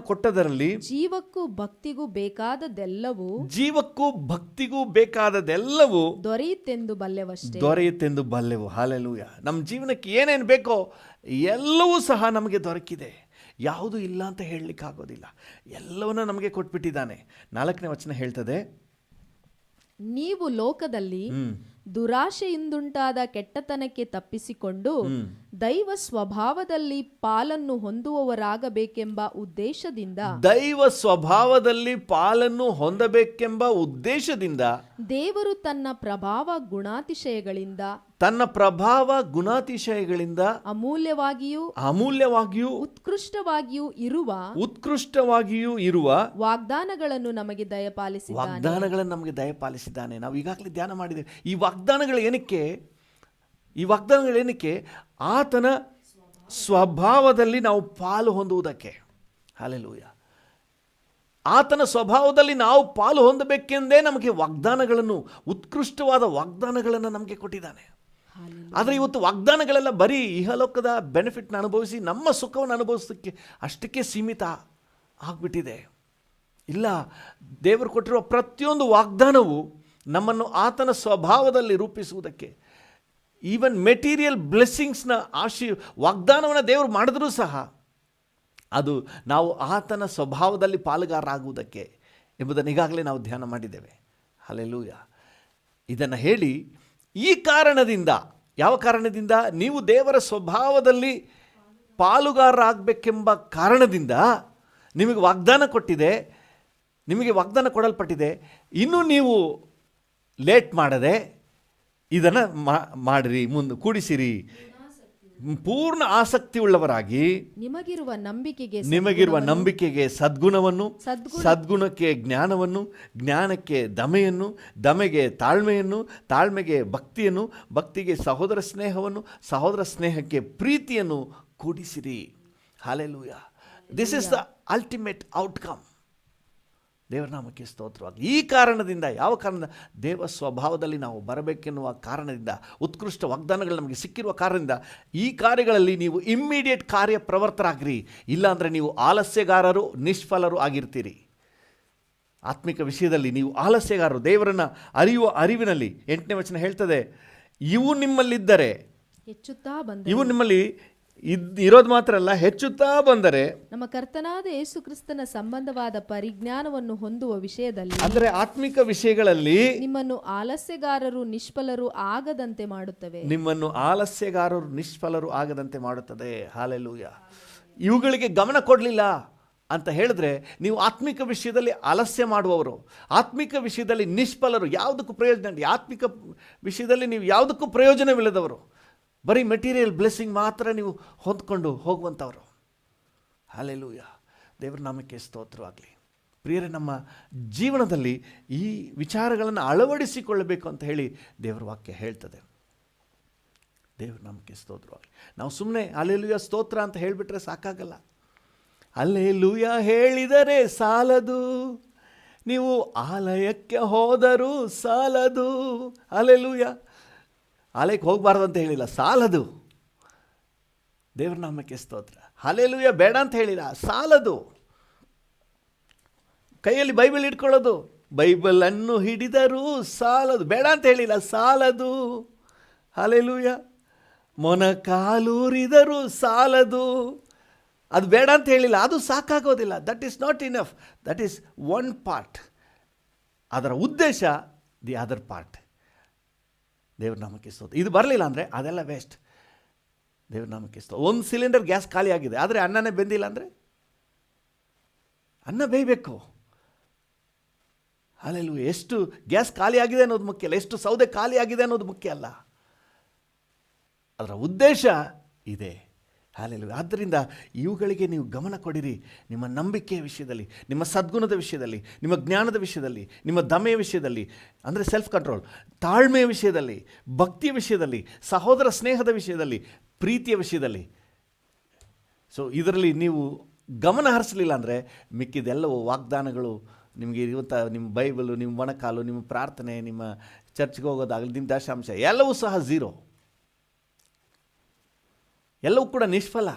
ಕೊಟ್ಟದರಲ್ಲಿ ಜೀವಕ್ಕೂ ಭಕ್ತಿಗೂ ಬೇಕಾದದೆಲ್ಲವೂ ದೊರೆಯುತ್ತೆಂದು ಬಲ್ಲೆವು. ಹಲ್ಲೆಲೂಯಾ. ನಮ್ಮ ಜೀವನಕ್ಕೆ ಏನೇನು ಬೇಕೋ ಎಲ್ಲವೂ ಸಹ ನಮಗೆ ದೊರಕಿದೆ. ಯಾವುದೂ ಇಲ್ಲ ಅಂತ ಹೇಳಲಿಕ್ಕಾಗೋದಿಲ್ಲ. ಎಲ್ಲವನ್ನ ನಮಗೆ ಕೊಟ್ಬಿಟ್ಟಿದ್ದಾನೆ. 4ನೇ ವಚನ ಹೇಳ್ತದೆ, ನೀವು ಲೋಕದಲ್ಲಿ ದುರಾಶೆಯಿಂದುಂಟಾದ ಕೆಟ್ಟತನಕ್ಕೆ ತಪ್ಪಿಸಿಕೊಂಡು ದೈವ ಸ್ವಭಾವದಲ್ಲಿ ಪಾಲನ್ನು ಹೊಂದುವವರಾಗಬೇಕೆಂಬ ಉದ್ದೇಶದಿಂದ ದೇವರು ತನ್ನ ಪ್ರಭಾವ ಗುಣಾತಿಶಯಗಳಿಂದ ಅಮೂಲ್ಯವಾಗಿಯೂ ಉತ್ಕೃಷ್ಟವಾಗಿಯೂ ಇರುವ ವಾಗ್ದಾನಗಳನ್ನು ನಮಗೆ ದಯಪಾಲಿಸಿದ್ದಾನೆ. ನಾವು ಈಗಾಗಲೇ ಧ್ಯಾನ ಮಾಡಿದ್ದೇವೆ. ಈ ವಾಗ್ದಾನಗಳು ಏನಕ್ಕೆ? ಆತನ ಸ್ವಭಾವದಲ್ಲಿ ನಾವು ಪಾಲು ಹೊಂದುವುದಕ್ಕೆ. ಹಲ್ಲೆಲೂಯಾ. ಆತನ ಸ್ವಭಾವದಲ್ಲಿ ನಾವು ಪಾಲು ಹೊಂದಬೇಕೆಂದೇ ನಮಗೆ ಉತ್ಕೃಷ್ಟವಾದ ವಾಗ್ದಾನಗಳನ್ನು ನಮಗೆ ಕೊಟ್ಟಿದ್ದಾನೆ. ಆದರೆ ಇವತ್ತು ವಾಗ್ದಾನಗಳೆಲ್ಲ ಬರೀ ಇಹಲೋಕದ ಬೆನಿಫಿಟ್ನ ಅನುಭವಿಸಿ ನಮ್ಮ ಸುಖವನ್ನು ಅನುಭವಿಸೋದಕ್ಕೆ ಅಷ್ಟಕ್ಕೆ ಸೀಮಿತ ಆಗಿಬಿಟ್ಟಿದೆ. ಇಲ್ಲ, ದೇವರು ಕೊಟ್ಟಿರುವ ಪ್ರತಿಯೊಂದು ವಾಗ್ದಾನವು ನಮ್ಮನ್ನು ಆತನ ಸ್ವಭಾವದಲ್ಲಿ ರೂಪಿಸುವುದಕ್ಕೆ, ಈವನ್ ಮೆಟೀರಿಯಲ್ ಬ್ಲೆಸ್ಸಿಂಗ್ಸ್ನ ವಾಗ್ದಾನವನ್ನು ದೇವರು ಮಾಡಿದ್ರೂ ಸಹ ಅದು ನಾವು ಆತನ ಸ್ವಭಾವದಲ್ಲಿ ಪಾಲುಗಾರರಾಗುವುದಕ್ಕೆ ಎಂಬುದನ್ನು ಈಗಾಗಲೇ ನಾವು ಧ್ಯಾನ ಮಾಡಿದ್ದೇವೆ. ಹಲ್ಲೆಲೂಯಾ. ಇದನ್ನು ಹೇಳಿ, ಈ ಕಾರಣದಿಂದ, ಯಾವ ಕಾರಣದಿಂದ? ನೀವು ದೇವರ ಸ್ವಭಾವದಲ್ಲಿ ಪಾಲುಗಾರರಾಗಬೇಕೆಂಬ ಕಾರಣದಿಂದ ನಿಮಗೆ ವಾಗ್ದಾನ ಕೊಟ್ಟಿದೆ. ನಿಮಗೆ ವಾಗ್ದಾನ ಕೊಡಲ್ಪಟ್ಟಿದೆ. ಇನ್ನೂ ನೀವು ಲೇಟ್ ಮಾಡದೆ ಇದನ್ನು ಮಾಡಿರಿ, ಮುಂದೆ ಕೂಡಿಸಿರಿ. ಪೂರ್ಣ ಆಸಕ್ತಿ ಉಳ್ಳವರಾಗಿ ನಿಮಗಿರುವ ನಂಬಿಕೆಗೆ ಸದ್ಗುಣವನ್ನು, ಸದ್ಗುಣಕ್ಕೆ ಜ್ಞಾನವನ್ನು, ಜ್ಞಾನಕ್ಕೆ ದಮೆಯನ್ನು, ದಮೆಗೆ ತಾಳ್ಮೆಯನ್ನು, ತಾಳ್ಮೆಗೆ ಭಕ್ತಿಯನ್ನು, ಭಕ್ತಿಗೆ ಸಹೋದರ ಸ್ನೇಹವನ್ನು, ಸಹೋದರ ಸ್ನೇಹಕ್ಕೆ ಪ್ರೀತಿಯನ್ನು ಕೂಡಿಸಿರಿ. Hallelujah. This is the ultimate outcome. ದೇವರ ನಾಮಕ್ಕೆ ಸ್ತೋತ್ರವಾಗಲಿ. ಈ ಕಾರಣದಿಂದ, ಯಾವ ಕಾರಣದಿಂದ? ದೇವ ಸ್ವಭಾವದಲ್ಲಿ ನಾವು ಬರಬೇಕೆನ್ನುವ ಕಾರಣದಿಂದ, ಉತ್ಕೃಷ್ಟ ವಾಗ್ದಾನಗಳು ನಮಗೆ ಸಿಕ್ಕಿರುವ ಕಾರಣದಿಂದ ಈ ಕಾರ್ಯಗಳಲ್ಲಿ ನೀವು ಇಮ್ಮಿಡಿಯೇಟ್ ಕಾರ್ಯಪ್ರವರ್ತರಾಗಿರಿ. ಇಲ್ಲಾಂದರೆ ನೀವು ಆಲಸ್ಯಗಾರರು, ನಿಷ್ಫಲರು ಆಗಿರ್ತೀರಿ. ಆತ್ಮಿಕ ವಿಷಯದಲ್ಲಿ ನೀವು ಆಲಸ್ಯಗಾರರು. ದೇವರನ್ನು ಅರಿಯುವ ಅರಿವಿನಲ್ಲಿ 8ನೇ ವಚನ ಹೇಳ್ತದೆ, ಇವು ನಿಮ್ಮಲ್ಲಿದ್ದರೆ, ಇವು ನಿಮ್ಮಲ್ಲಿ ಇರೋದು ಮಾತ್ರ ಅಲ್ಲ, ಹೆಚ್ಚುತ್ತಾ ಬಂದರೆ ನಮ್ಮ ಕರ್ತನಾದ ಯೇಸು ಕ್ರಿಸ್ತನ ಸಂಬಂಧವಾದ ಪರಿಜ್ಞಾನವನ್ನು ಹೊಂದುವ ವಿಷಯದಲ್ಲಿ, ಅಂದರೆ ಆತ್ಮಿಕ ವಿಷಯಗಳಲ್ಲಿ ನಿಮ್ಮನ್ನು ಆಲಸ್ಯಗಾರರು, ನಿಷ್ಫಲರು ಆಗದಂತೆ ಮಾಡುತ್ತವೆ. ನಿಮ್ಮನ್ನು ಆಲಸ್ಯಗಾರರು, ನಿಷ್ಫಲರು ಆಗದಂತೆ ಮಾಡುತ್ತದೆ. ಹಲ್ಲೆಲೂಯಾ. ಇವುಗಳಿಗೆ ಗಮನ ಕೊಡಲಿಲ್ಲ ಅಂತ ಹೇಳಿದ್ರೆ ನೀವು ಆತ್ಮಿಕ ವಿಷಯದಲ್ಲಿ ಆಲಸ್ಯ ಮಾಡುವವರು, ಆತ್ಮಿಕ ವಿಷಯದಲ್ಲಿ ನಿಷ್ಫಲರು, ಯಾವುದಕ್ಕೂ ಪ್ರಯೋಜನ ಇಲ್ಲ. ಆತ್ಮಿಕ ವಿಷಯದಲ್ಲಿ ನೀವು ಯಾವುದಕ್ಕೂ ಪ್ರಯೋಜನವಿಲ್ಲದವರು, ಬರೀ ಮೆಟೀರಿಯಲ್ ಬ್ಲೆಸ್ಸಿಂಗ್ ಮಾತ್ರ ನೀವು ಹೊಂದ್ಕೊಂಡು ಹೋಗುವಂಥವರು. ಹಲ್ಲೆಲೂಯಾ. ದೇವರ ನಾಮಕ್ಕೆ ಸ್ತೋತ್ರವಾಗಲಿ. ಪ್ರಿಯರೇ, ನಮ್ಮ ಜೀವನದಲ್ಲಿ ಈ ವಿಚಾರಗಳನ್ನು ಅಳವಡಿಸಿಕೊಳ್ಳಬೇಕು ಅಂತ ಹೇಳಿ ದೇವರ ವಾಕ್ಯ ಹೇಳ್ತದೆ. ದೇವರ ನಾಮಕ್ಕೆ ಸ್ತೋತ್ರವಾಗಲಿ. ನಾವು ಸುಮ್ಮನೆ ಹಲ್ಲೆಲೂಯಾ ಸ್ತೋತ್ರ ಅಂತ ಹೇಳಿಬಿಟ್ರೆ ಸಾಕಾಗಲ್ಲ. ಹಲ್ಲೆಲೂಯಾ ಹೇಳಿದರೆ ಸಾಲದು, ನೀವು ಆಲಯಕ್ಕೆ ಹೋದರೂ ಸಾಲದು. ಹಲ್ಲೆಲೂಯಾ. ಆಲಯಕ್ಕೆ ಹೋಗಬಾರ್ದು ಅಂತ ಹೇಳಿಲ್ಲ, ಸಾಲದು. ದೇವರ ನಾಮಕ್ಕೆ ಸ್ತೋತ್ರ. ಹಲ್ಲೆಲೂಯಾ ಬೇಡ ಅಂತ ಹೇಳಿಲ್ಲ, ಸಾಲದು. ಕೈಯಲ್ಲಿ ಬೈಬಲ್ ಇಟ್ಕೊಳ್ಳೋದು, ಬೈಬಲನ್ನು ಹಿಡಿದರೂ ಸಾಲದು. ಬೇಡ ಅಂತ ಹೇಳಿಲ್ಲ, ಸಾಲದು. ಹಲ್ಲೆಲೂಯಾ. ಮೊಣಕಾಲೂರಿದರೂ ಸಾಲದು. ಅದು ಬೇಡ ಅಂತ ಹೇಳಿಲ್ಲ, ಅದು ಸಾಕಾಗೋದಿಲ್ಲ. That is not enough. That is one part. ಅದರ ಉದ್ದೇಶ ದಿ ಅದರ್ ಪಾರ್ಟ್. ದೇವ್ರ ನಾಮಕ್ಕೆ ಸ್ತೋತ್ರ. ಇದು ಬರಲಿಲ್ಲ ಅಂದರೆ ಅದೆಲ್ಲ ವೇಸ್ಟ್. ದೇವ್ರ ನಾಮಕ್ಕೆ ಸ್ತೋತ್ರ. 1 ಸಿಲಿಂಡರ್ ಗ್ಯಾಸ್ ಖಾಲಿ ಆಗಿದೆ, ಆದರೆ ಅನ್ನನೇ ಬೆಂದಿಲ್ಲ ಅಂದರೆ, ಅನ್ನ ಬೇಯಬೇಕು. ಹಲ್ಲೆಲೂಯಾ. ಎಷ್ಟು ಗ್ಯಾಸ್ ಖಾಲಿ ಆಗಿದೆ ಅನ್ನೋದು ಮುಖ್ಯ ಅಲ್ಲ, ಎಷ್ಟು ಸೌದೆ ಖಾಲಿ ಆಗಿದೆ ಅನ್ನೋದು ಮುಖ್ಯ ಅಲ್ಲ, ಅದರ ಉದ್ದೇಶ ಇದೆ. ಹಲ್ಲೆಲೂಯಾ. ಆದ್ದರಿಂದ ಇವುಗಳಿಗೆ ನೀವು ಗಮನ ಕೊಡಿರಿ. ನಿಮ್ಮ ನಂಬಿಕೆಯ ವಿಷಯದಲ್ಲಿ, ನಿಮ್ಮ ಸದ್ಗುಣದ ವಿಷಯದಲ್ಲಿ, ನಿಮ್ಮ ಜ್ಞಾನದ ವಿಷಯದಲ್ಲಿ, ನಿಮ್ಮ ದಮೆಯ ವಿಷಯದಲ್ಲಿ, ಅಂದರೆ ಸೆಲ್ಫ್ ಕಂಟ್ರೋಲ್, ತಾಳ್ಮೆಯ ವಿಷಯದಲ್ಲಿ, ಭಕ್ತಿಯ ವಿಷಯದಲ್ಲಿ, ಸಹೋದರ ಸ್ನೇಹದ ವಿಷಯದಲ್ಲಿ, ಪ್ರೀತಿಯ ವಿಷಯದಲ್ಲಿ. ಸೊ ಇದರಲ್ಲಿ ನೀವು ಗಮನ ಹರಿಸಲಿಲ್ಲ ಅಂದರೆ ಮಿಕ್ಕಿದೆಲ್ಲವೂ ವಾಗ್ದಾನಗಳು ನಿಮಗೆ ಇರುವಂಥ, ನಿಮ್ಮ ಬೈಬಲು, ನಿಮ್ಮ ಮೊಣಕಾಲು, ನಿಮ್ಮ ಪ್ರಾರ್ಥನೆ, ನಿಮ್ಮ ಚರ್ಚ್ಗೆ ಹೋಗೋದಾಗಲಿ, ನಿಮ್ಮ ದಶಾಂಶ ಎಲ್ಲವೂ ಸಹ ಝೀರೋ. ಎಲ್ಲವೂ ಕೂಡ ನಿಷ್ಫಲ.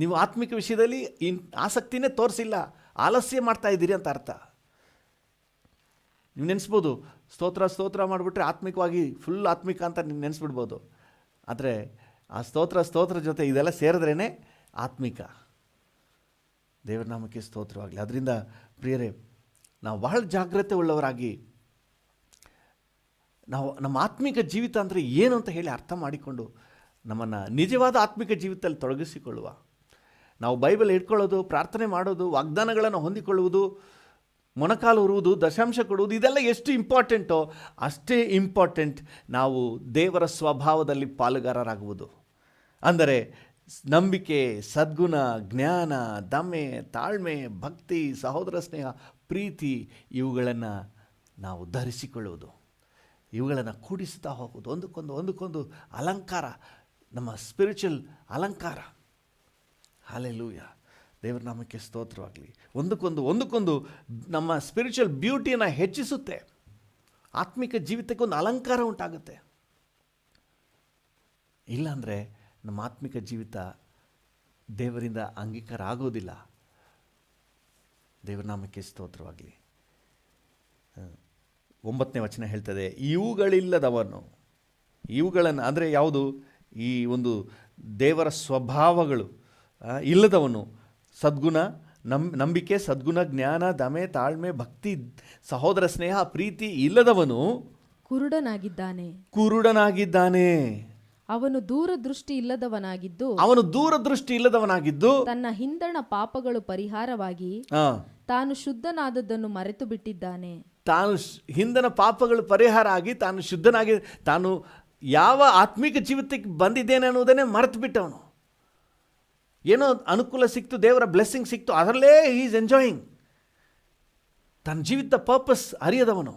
ನೀವು ಆತ್ಮಿಕ ವಿಷಯದಲ್ಲಿ ಆಸಕ್ತಿನೇ ತೋರಿಸಿಲ್ಲ, ಆಲಸ್ಯ ಮಾಡ್ತಾ ಇದ್ದೀರಿ ಅಂತ ಅರ್ಥ. ನೀವು ನೆನೆಸ್ಬೋದು, ಸ್ತೋತ್ರ ಮಾಡಿಬಿಟ್ರೆ ಆತ್ಮಿಕವಾಗಿ ಫುಲ್ ಆತ್ಮಿಕ ಅಂತ ನೀವು ನೆನೆಸ್ಬಿಡ್ಬೋದು. ಆದರೆ ಆ ಸ್ತೋತ್ರ ಜೊತೆ ಇದೆಲ್ಲ ಸೇರಿದ್ರೇ ಆತ್ಮಿಕ. ದೇವರ ನಾಮಕ್ಕೆ ಸ್ತೋತ್ರವಾಗಲಿ. ಅದರಿಂದ ಪ್ರಿಯರೇ, ನಾವು ಬಹಳ ಜಾಗ್ರತೆ ಉಳ್ಳವರಾಗಿ ನಾವು ನಮ್ಮ ಆತ್ಮಿಕ ಜೀವಿತ ಅಂದರೆ ಏನು ಅಂತ ಹೇಳಿ ಅರ್ಥ ಮಾಡಿಕೊಂಡು ನಮ್ಮನ್ನು ನಿಜವಾದ ಆತ್ಮಿಕ ಜೀವಿತದಲ್ಲಿ ತೊಡಗಿಸಿಕೊಳ್ಳುವ. ನಾವು ಬೈಬಲ್ ಇಟ್ಕೊಳ್ಳೋದು, ಪ್ರಾರ್ಥನೆ ಮಾಡೋದು, ವಾಗ್ದಾನಗಳನ್ನು ಹೊಂದಿಕೊಳ್ಳುವುದು, ಮೊಣಕಾಲು ಉರುವುದು, ದಶಾಂಶ ಕೊಡುವುದು, ಇದೆಲ್ಲ ಎಷ್ಟು ಇಂಪಾರ್ಟೆಂಟೋ ಅಷ್ಟೇ ಇಂಪಾರ್ಟೆಂಟ್ ನಾವು ದೇವರ ಸ್ವಭಾವದಲ್ಲಿ ಪಾಲುಗಾರರಾಗುವುದು. ಅಂದರೆ ನಂಬಿಕೆ, ಸದ್ಗುಣ, ಜ್ಞಾನ, ದಮೆ, ತಾಳ್ಮೆ, ಭಕ್ತಿ, ಸಹೋದರ ಸ್ನೇಹ, ಪ್ರೀತಿ, ಇವುಗಳನ್ನು ನಾವು ಧರಿಸಿಕೊಳ್ಳುವುದು, ಇವುಗಳನ್ನು ಕೂಡಿಸ್ತಾ ಹೋಗುವುದು. ಒಂದಕ್ಕೊಂದು ಅಲಂಕಾರ, ನಮ್ಮ ಸ್ಪಿರಿಚುವಲ್ ಅಲಂಕಾರ. ಹಲ್ಲೆಲೂಯಾ. ದೇವರ ನಾಮಕ್ಕೆ ಸ್ತೋತ್ರವಾಗಲಿ. ಒಂದಕ್ಕೊಂದು ನಮ್ಮ ಸ್ಪಿರಿಚುವಲ್ ಬ್ಯೂಟಿಯನ್ನು ಹೆಚ್ಚಿಸುತ್ತೆ. ಆತ್ಮಿಕ ಜೀವಿತಕ್ಕೆ ಒಂದು ಅಲಂಕಾರ ಉಂಟಾಗುತ್ತೆ. ಇಲ್ಲಾಂದರೆ ನಮ್ಮ ಆತ್ಮಿಕ ಜೀವಿತ ದೇವರಿಂದ ಅಂಗೀಕಾರ ಆಗೋದಿಲ್ಲ. ದೇವರ ನಾಮಕ್ಕೆ ಸ್ತೋತ್ರವಾಗಲಿ. 9ನೇ ವಚನ ಹೇಳ್ತದೆ, ಇವುಗಳಿಲ್ಲದವನು, ಇವುಗಳನ್ನು ಅಂದರೆ ಯಾವುದು? ಈ ಒಂದು ದೇವರ ಸ್ವಭಾವಗಳು ಇಲ್ಲದವನು, ಸದ್ಗುಣ, ನಂಬಿಕೆ, ಸದ್ಗುಣ, ಜ್ಞಾನ, ದಮೆ, ತಾಳ್ಮೆ, ಭಕ್ತಿ, ಸಹೋದರ ಸ್ನೇಹ, ಪ್ರೀತಿ ಇಲ್ಲದವನು ಕುರುಡನಾಗಿದ್ದಾನೆ. ಅವನು ದೂರದೃಷ್ಟಿ ಇಲ್ಲದವನಾಗಿದ್ದು ತನ್ನ ಹಿಂದಣ ಪಾಪಗಳು ಪರಿಹಾರವಾಗಿ ತಾನು ಶುದ್ಧನಾದದ್ದನ್ನು ಮರೆತು ಬಿಟ್ಟಿದ್ದಾನೆ. ತಾನು ಹಿಂದನ ಪಾಪಗಳು ಪರಿಹಾರ ಆಗಿ ತಾನು ಶುದ್ಧನಾಗಿ ತಾನು ಯಾವ ಆತ್ಮಿಕ ಜೀವಿತಕ್ಕೆ ಬಂದಿದ್ದೇನೆ ಅನ್ನೋದನ್ನೇ ಮರೆತು ಬಿಟ್ಟವನು. ಏನೋ ಅನುಕೂಲ ಸಿಕ್ತು, ದೇವರ ಬ್ಲೆಸ್ಸಿಂಗ್ ಸಿಕ್ತು, ಅದರಲ್ಲೇ ಈಸ್ ಎಂಜಾಯಿಂಗ್. ತನ್ನ ಜೀವಿತ ಪರ್ಪಸ್ ಅರಿಯದವನು.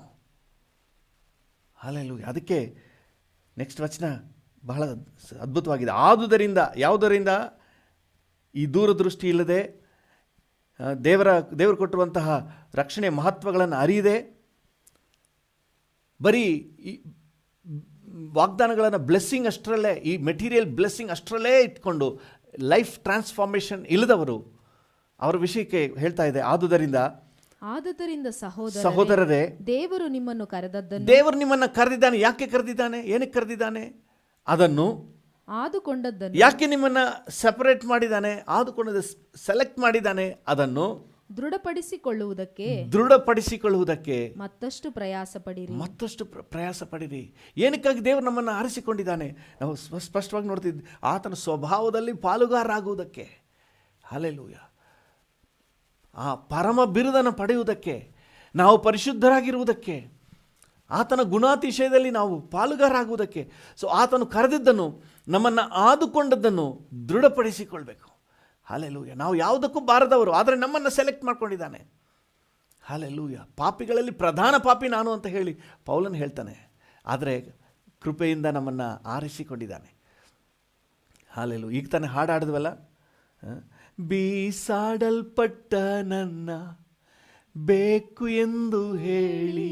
ಹಲ್ಲೆಲೂಯಾ. ಅದಕ್ಕೆ ನೆಕ್ಸ್ಟ್ ವಚನ ಬಹಳ ಅದ್ಭುತವಾಗಿದೆ. ಆದುದರಿಂದ, ಯಾವುದರಿಂದ? ಈ ದೂರದೃಷ್ಟಿ ಇಲ್ಲದೆ ದೇವರು ಕೊಟ್ಟಿರುವಂತಹ ರಕ್ಷಣೆ ಮಹತ್ವಗಳನ್ನು ಅರಿಯದೆ ಬರೀ ಈ ವಾಗ್ದಾನಗಳನ್ನು ಬ್ಲೆಸ್ಸಿಂಗ್ ಅಷ್ಟರಲ್ಲೇ, ಈ ಮೆಟೀರಿಯಲ್ ಬ್ಲೆಸ್ಸಿಂಗ್ ಅಷ್ಟರಲ್ಲೇ ಇಟ್ಕೊಂಡು ಲೈಫ್ ಟ್ರಾನ್ಸ್ಫಾರ್ಮೇಷನ್ ಇಲ್ಲದವರು, ಅವರ ವಿಷಯಕ್ಕೆ ಹೇಳ್ತಾ ಇದೆ. ಆದುದರಿಂದ ಸಹೋದರರೇ, ದೇವರು ನಿಮ್ಮನ್ನು ಕರೆದದ್ದನ್ನು, ದೇವರು ನಿಮ್ಮನ್ನು ಕರೆದಿದ್ದಾನೆ. ಯಾಕೆ ಕರೆದಿದ್ದಾನೆ? ಏನಕ್ಕೆ ಕರೆದಿದ್ದಾನೆ? ಅದನ್ನು ಆದುಕೊಂಡದ್ದನ್ನು, ಯಾಕೆ ನಿಮ್ಮನ್ನ ಸೆಪರೇಟ್ ಮಾಡಿದ್ದಾನೆ, ಆದುಕೊಂಡದ್ದು ಸೆಲೆಕ್ಟ್ ಮಾಡಿದ್ದಾನೆ, ಅದನ್ನು ದೃಢಪಡಿಸಿಕೊಳ್ಳುವುದಕ್ಕೆ ಮತ್ತಷ್ಟು ಪ್ರಯಾಸ ಪಡಿರಿ. ಏನಕ್ಕಾಗಿ ದೇವರು ನಮ್ಮನ್ನು ಆರಿಸಿಕೊಂಡಿದ್ದಾನೆ? ನಾವು ಸ್ಪಷ್ಟವಾಗಿ ನೋಡ್ತಿದ್ವಿ, ಆತನ ಸ್ವಭಾವದಲ್ಲಿ ಪಾಲುಗಾರರಾಗುವುದಕ್ಕೆ. ಹಲ್ಲೆಲೂಯಾ. ಆ ಪರಮ ಬಿರುದನ್ನು ಪಡೆಯುವುದಕ್ಕೆ, ನಾವು ಪರಿಶುದ್ಧರಾಗಿರುವುದಕ್ಕೆ, ಆತನ ಗುಣಾತಿಶಯದಲ್ಲಿ ನಾವು ಪಾಲುಗಾರರಾಗುವುದಕ್ಕೆ. ಸೊ ಆತನು ಕರೆದಿದ್ದನ್ನು, ನಮ್ಮನ್ನು ಆದುಕೊಂಡದ್ದನ್ನು ದೃಢಪಡಿಸಿಕೊಳ್ಬೇಕು. ಹಲ್ಲೆಲೂಯಾ. ನಾವು ಯಾವುದಕ್ಕೂ ಬಾರದವರು, ಆದರೆ ನಮ್ಮನ್ನು ಸೆಲೆಕ್ಟ್ ಮಾಡ್ಕೊಂಡಿದ್ದಾನೆ. ಹಲ್ಲೆಲೂಯಾ. ಪಾಪಿಗಳಲ್ಲಿ ಪ್ರಧಾನ ಪಾಪಿ ನಾನು ಅಂತ ಹೇಳಿ ಪೌಲನು ಹೇಳ್ತಾನೆ, ಆದರೆ ಕೃಪೆಯಿಂದ ನಮ್ಮನ್ನು ಆರಿಸಿಕೊಂಡಿದ್ದಾನೆ. ಹಲ್ಲೆಲೂಯಾ. ಈಗ ತಾನೇ ಹಾಡಾಡಿದ್ವಲ್ಲ, ಬೀಸಾಡಲ್ಪಟ್ಟ ನನ್ನ ಬೇಕು ಎಂದು ಹೇಳಿ